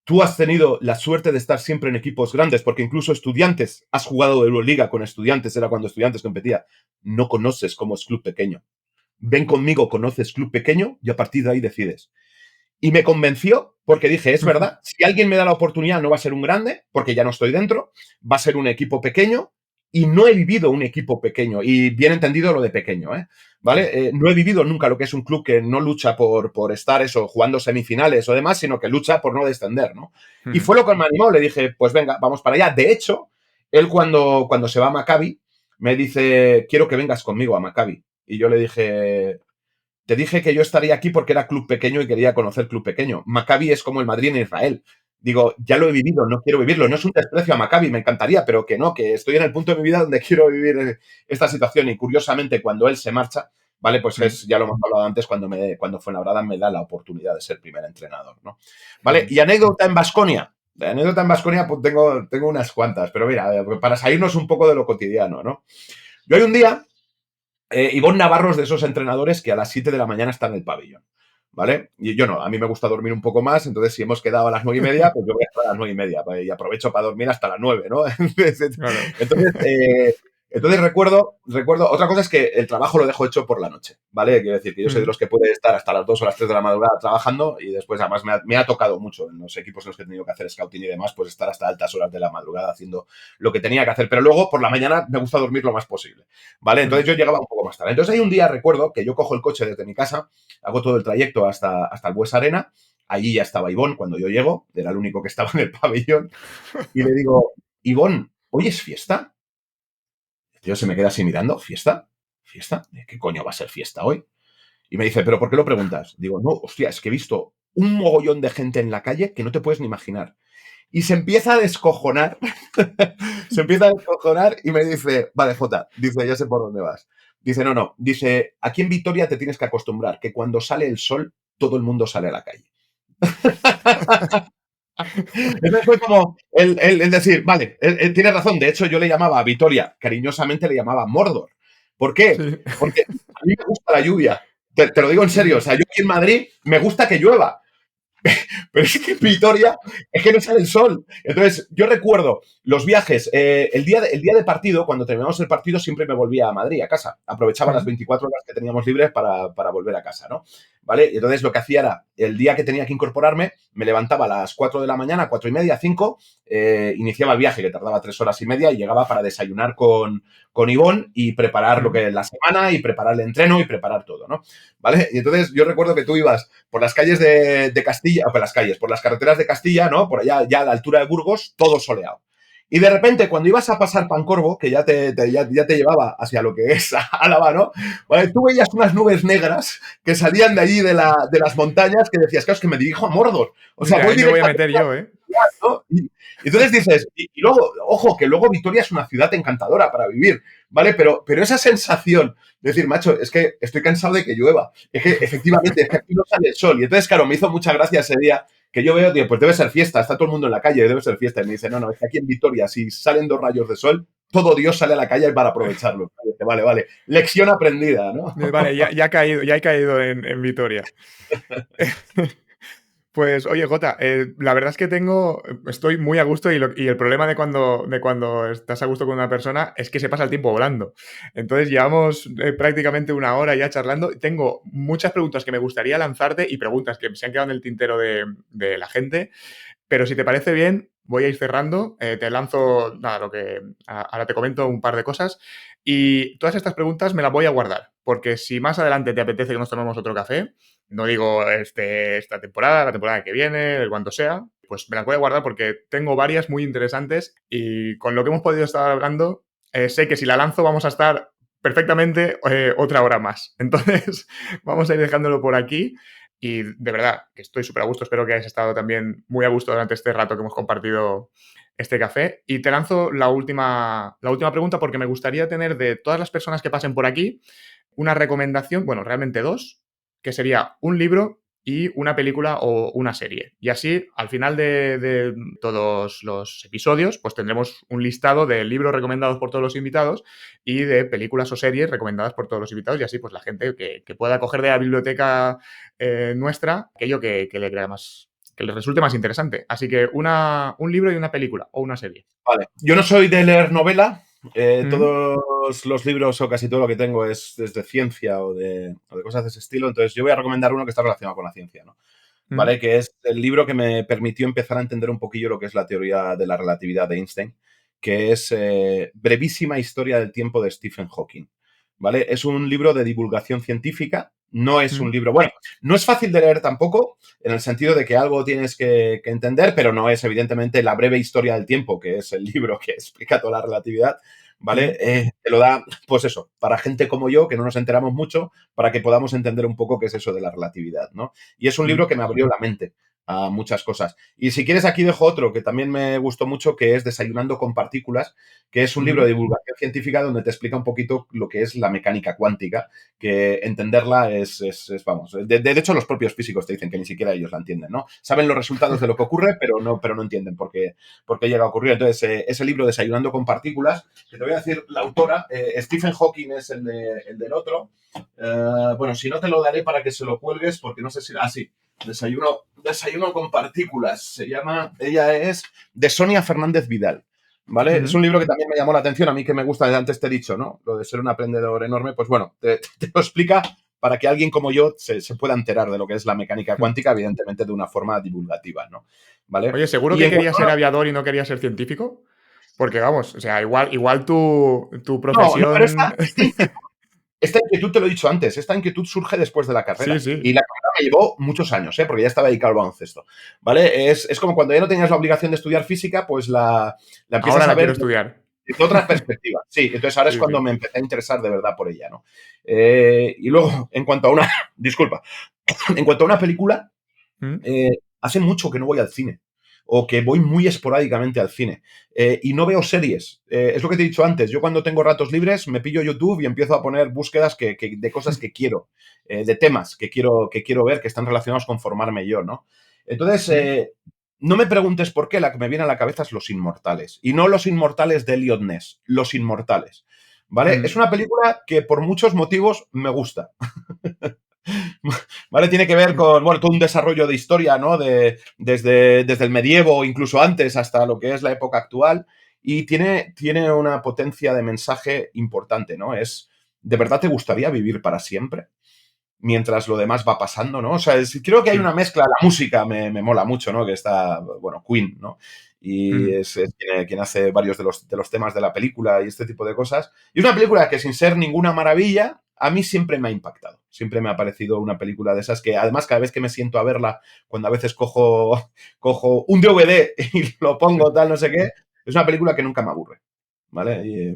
tú has tenido la suerte de estar siempre en equipos grandes, porque incluso Estudiantes, has jugado de Euroliga con Estudiantes, era cuando Estudiantes competía. No conoces cómo es club pequeño. Ven conmigo, conoces club pequeño y a partir de ahí decides. Y me convenció porque dije, es verdad, si alguien me da la oportunidad no va a ser un grande, porque ya no estoy dentro, va a ser un equipo pequeño y no he vivido un equipo pequeño. Y bien entendido lo de pequeño, ¿eh? ¿Vale? No he vivido nunca lo que es un club que no lucha por estar eso, jugando semifinales o demás, sino que lucha por no descender, ¿no? Y fue lo que me animó, le dije, pues venga, vamos para allá. De hecho, él cuando se va a Maccabi, me dice, quiero que vengas conmigo a Maccabi. Y yo le dije, te dije que yo estaría aquí porque era club pequeño y quería conocer club pequeño. Maccabi es como el Madrid en Israel. Digo, ya lo he vivido, no quiero vivirlo. No es un desprecio a Maccabi, me encantaría, pero que no, que estoy en el punto de mi vida donde quiero vivir esta situación. Y curiosamente, cuando él se marcha, ¿vale? Pues ya lo hemos hablado antes, cuando Fuenlabrada me da la oportunidad de ser primer entrenador, ¿no? ¿Vale? Y anécdota en Baskonia. De anécdota en Baskonia, pues tengo unas cuantas, pero mira, para salirnos un poco de lo cotidiano, ¿no? Yo hay un día, Ivonne Navarro es de esos entrenadores que a las 7 de la mañana está en el pabellón, ¿vale? Y yo no, a mí me gusta dormir un poco más, entonces si hemos quedado a las 9:30, pues yo voy a estar a las 9:30 y aprovecho para dormir hasta las 9, ¿no? Claro. Entonces recuerdo, otra cosa es que el trabajo lo dejo hecho por la noche, ¿vale? Quiero decir que yo soy de los que puede estar hasta las 2 o las 3 de la madrugada trabajando y después además me ha tocado mucho en los equipos en los que he tenido que hacer scouting y demás, pues estar hasta altas horas de la madrugada haciendo lo que tenía que hacer. Pero luego por la mañana me gusta dormir lo más posible, ¿vale? Entonces yo llegaba un poco más tarde. Entonces hay un día, recuerdo, que yo cojo el coche desde mi casa, hago todo el trayecto hasta el Bues Arena, allí ya estaba Ivonne cuando yo llego, era el único que estaba en el pabellón, y le digo, Ivonne, ¿hoy es fiesta? El tío se me queda así mirando, ¿fiesta? ¿Fiesta? ¿De qué coño va a ser fiesta hoy? Y me dice, ¿pero por qué lo preguntas? Digo, no, hostia, es que he visto un mogollón de gente en la calle que no te puedes ni imaginar. Y se empieza a descojonar, y me dice, vale, Jota, dice, ya sé por dónde vas. Dice, no, dice, aquí en Vitoria te tienes que acostumbrar que cuando sale el sol, todo el mundo sale a la calle. Entonces fue como el decir, vale, él tiene razón. De hecho, yo le llamaba a Vitoria, cariñosamente le llamaba Mordor. ¿Por qué? Sí. Porque a mí me gusta la lluvia. Te lo digo en serio. O sea, yo aquí en Madrid me gusta que llueva. Pero es que en Vitoria es que no sale el sol. Entonces, yo recuerdo los viajes. El día de partido, cuando terminamos el partido, siempre me volvía a Madrid, a casa. Aprovechaba las 24 horas que teníamos libres para volver a casa, ¿no? ¿Vale? Y entonces lo que hacía era, el día que tenía que incorporarme, me levantaba a las 4 de la mañana, 4:30, 5, iniciaba el viaje, que tardaba 3 horas y media, y llegaba para desayunar con Ivonne y preparar lo que es la semana, y preparar el entreno, y preparar todo, ¿no? ¿Vale? Y entonces yo recuerdo que tú ibas por las calles de Castilla, por las carreteras de Castilla, ¿no? Por allá, ya a la altura de Burgos, todo soleado. Y de repente, cuando ibas a pasar Pancorbo, que ya te llevaba hacia lo que es Álava, ¿no? Vale, tú veías unas nubes negras que salían de allí de las montañas que decías, claro, es que me dirijo a Mordor. O sea, ahí me voy a meter yo, ¿eh? ¿no? Y entonces dices, y luego, ojo, que luego Vitoria es una ciudad encantadora para vivir, ¿vale? Pero esa sensación de decir, macho, es que estoy cansado de que llueva, es que efectivamente, es que aquí no sale el sol. Y entonces, claro, me hizo mucha gracia ese día que yo veo, tío, pues debe ser fiesta, está todo el mundo en la calle, debe ser fiesta. Y me dice, no, es que aquí en Vitoria, si salen 2 rayos de sol, todo Dios sale a la calle para aprovecharlo. Vale, lección aprendida, ¿no? Vale, ya he caído en Vitoria. Pues oye, Jota, la verdad es que estoy muy a gusto y el problema de cuando estás a gusto con una persona es que se pasa el tiempo volando. Entonces llevamos prácticamente una hora ya charlando. Tengo muchas preguntas que me gustaría lanzarte y preguntas que se han quedado en el tintero de la gente, pero si te parece bien, voy a ir cerrando. Te lanzo, nada, ahora te comento un par de cosas y todas estas preguntas me las voy a guardar, porque si más adelante te apetece que nos tomemos otro café, no digo esta temporada, la temporada que viene, cuando sea, pues me las voy a guardar porque tengo varias muy interesantes y con lo que hemos podido estar hablando, sé que si la lanzo vamos a estar perfectamente otra hora más. Entonces, vamos a ir dejándolo por aquí y de verdad que estoy súper a gusto. Espero que hayas estado también muy a gusto durante este rato que hemos compartido este café. Y te lanzo la última pregunta porque me gustaría tener de todas las personas que pasen por aquí una recomendación, bueno, realmente dos, que sería un libro y una película o una serie. Y así, al final de todos los episodios, pues tendremos un listado de libros recomendados por todos los invitados y de películas o series recomendadas por todos los invitados. Y así, pues la gente que pueda coger de la biblioteca nuestra aquello que le crea más, que les resulte más interesante. Así que un libro y una película o una serie. Vale. Yo no soy de leer novela. ¿Mm? Todos los libros o casi todo lo que tengo es de ciencia o de cosas de ese estilo. Entonces, yo voy a recomendar uno que está relacionado con la ciencia, ¿no? ¿Vale? ¿Mm? Que es el libro que me permitió empezar a entender un poquillo lo que es la teoría de la relatividad de Einstein, que es Brevísima historia del tiempo de Stephen Hawking. ¿Vale? Es un libro de divulgación científica, no es un ¿Mm? libro, bueno, no es fácil de leer tampoco, en el sentido de que algo tienes que entender, pero no es evidentemente la breve historia del tiempo, que es el libro que explica toda la relatividad, ¿vale? ¿Mm? Te lo da, pues eso, para gente como yo, que no nos enteramos mucho, para que podamos entender un poco qué es eso de la relatividad, ¿no? Y es un libro ¿Mm? que me abrió la mente a muchas cosas. Y si quieres, aquí dejo otro que también me gustó mucho, que es Desayunando con partículas, que es un libro de ¿Mm? divulgación científica donde te explica un poquito lo que es la mecánica cuántica, que entenderla vamos, de hecho los propios físicos te dicen que ni siquiera ellos la entienden, ¿no? Saben los resultados de lo que ocurre, pero no entienden por qué llega a ocurrir. Entonces, ese libro Desayunando con partículas, que te voy a decir la autora, Stephen Hawking es el del otro. Bueno, si no te lo daré para que se lo cuelgues, porque no sé si... Ah, sí. Desayuno con partículas. Se llama... Ella es de Sonia Fernández Vidal. ¿Vale? Es un ¿Mm? libro que también me llamó la atención, a mí que me gusta, antes te he dicho, ¿no? Lo de ser un aprendedor enorme, pues bueno, te lo explica para que alguien como yo se pueda enterar de lo que es la mecánica ¿Mm? cuántica, evidentemente de una forma divulgativa, ¿no? ¿Vale? Oye, ¿seguro Y que en cuanto querías ser aviador y no querías ser científico? Porque vamos, o sea, igual tu no, pero profesión. esta inquietud te lo he dicho antes, esta inquietud surge después de la Sí, carrera. Y sí. la carrera me llevó muchos años, porque ya estaba dedicado al baloncesto. ¿Vale? Es como cuando ya no tenías la obligación de estudiar física, pues la Ahora empiezas a la quiero ver estudiar. desde otra perspectiva. Sí, entonces ahora es Sí, cuando sí. me empecé a interesar de verdad por ella, ¿no? Y luego, en cuanto a una. Disculpa. En cuanto a una película, ¿Mm? hace mucho que no voy al cine. O que voy muy esporádicamente al cine. Y no veo series. Es lo que te he dicho antes. Yo cuando tengo ratos libres me pillo YouTube y empiezo a poner búsquedas de cosas que quiero. De temas que quiero ver, que están relacionados con formarme yo, ¿no? Entonces, ¿Mm? no me preguntes por qué, la que me viene a la cabeza es Los Inmortales. Y no Los Inmortales de Elliot Ness, Los Inmortales. ¿Vale? Es ¿Mm? una película que por muchos motivos me gusta. ¿Vale? Tiene que ver ¿Mm? con, bueno, todo un desarrollo de historia, ¿no? Desde el medievo, incluso antes, hasta lo que es la época actual. Y tiene una potencia de mensaje importante, ¿no? ¿de verdad te gustaría vivir para siempre? Mientras lo demás va pasando, ¿no? O sea, creo que hay Sí. una mezcla, la música me mola mucho, ¿no? Que está, bueno, Queen, ¿no? Y ¿Mm? es quien hace varios de los temas de la película y este tipo de cosas. Y es una película que sin ser ninguna maravilla, a mí siempre me ha impactado. Siempre me ha parecido una película de esas que, además, cada vez que me siento a verla, cuando a veces cojo un DVD y lo pongo tal, no sé qué, es una película que nunca me aburre, ¿vale? Y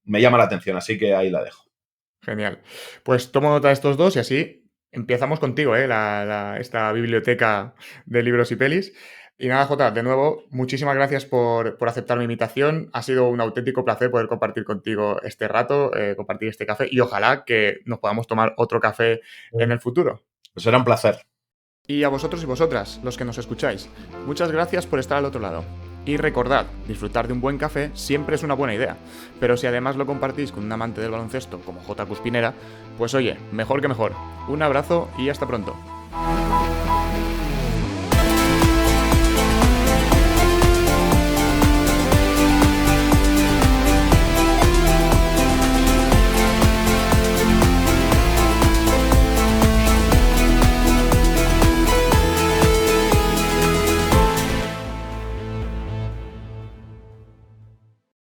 me llama la atención, así que ahí la dejo. Genial. Pues tomo nota de estos dos y así empezamos contigo, ¿eh? Esta biblioteca de libros y pelis. Y nada, Jota, de nuevo, muchísimas gracias por aceptar mi invitación. Ha sido un auténtico placer poder compartir contigo este rato, compartir este café y ojalá que nos podamos tomar otro café en el futuro. Pues será un placer. Y a vosotros y vosotras, los que nos escucháis, muchas gracias por estar al otro lado. Y recordad, disfrutar de un buen café siempre es una buena idea, pero si además lo compartís con un amante del baloncesto como J. Cuspinera, pues oye, mejor que mejor. Un abrazo y hasta pronto.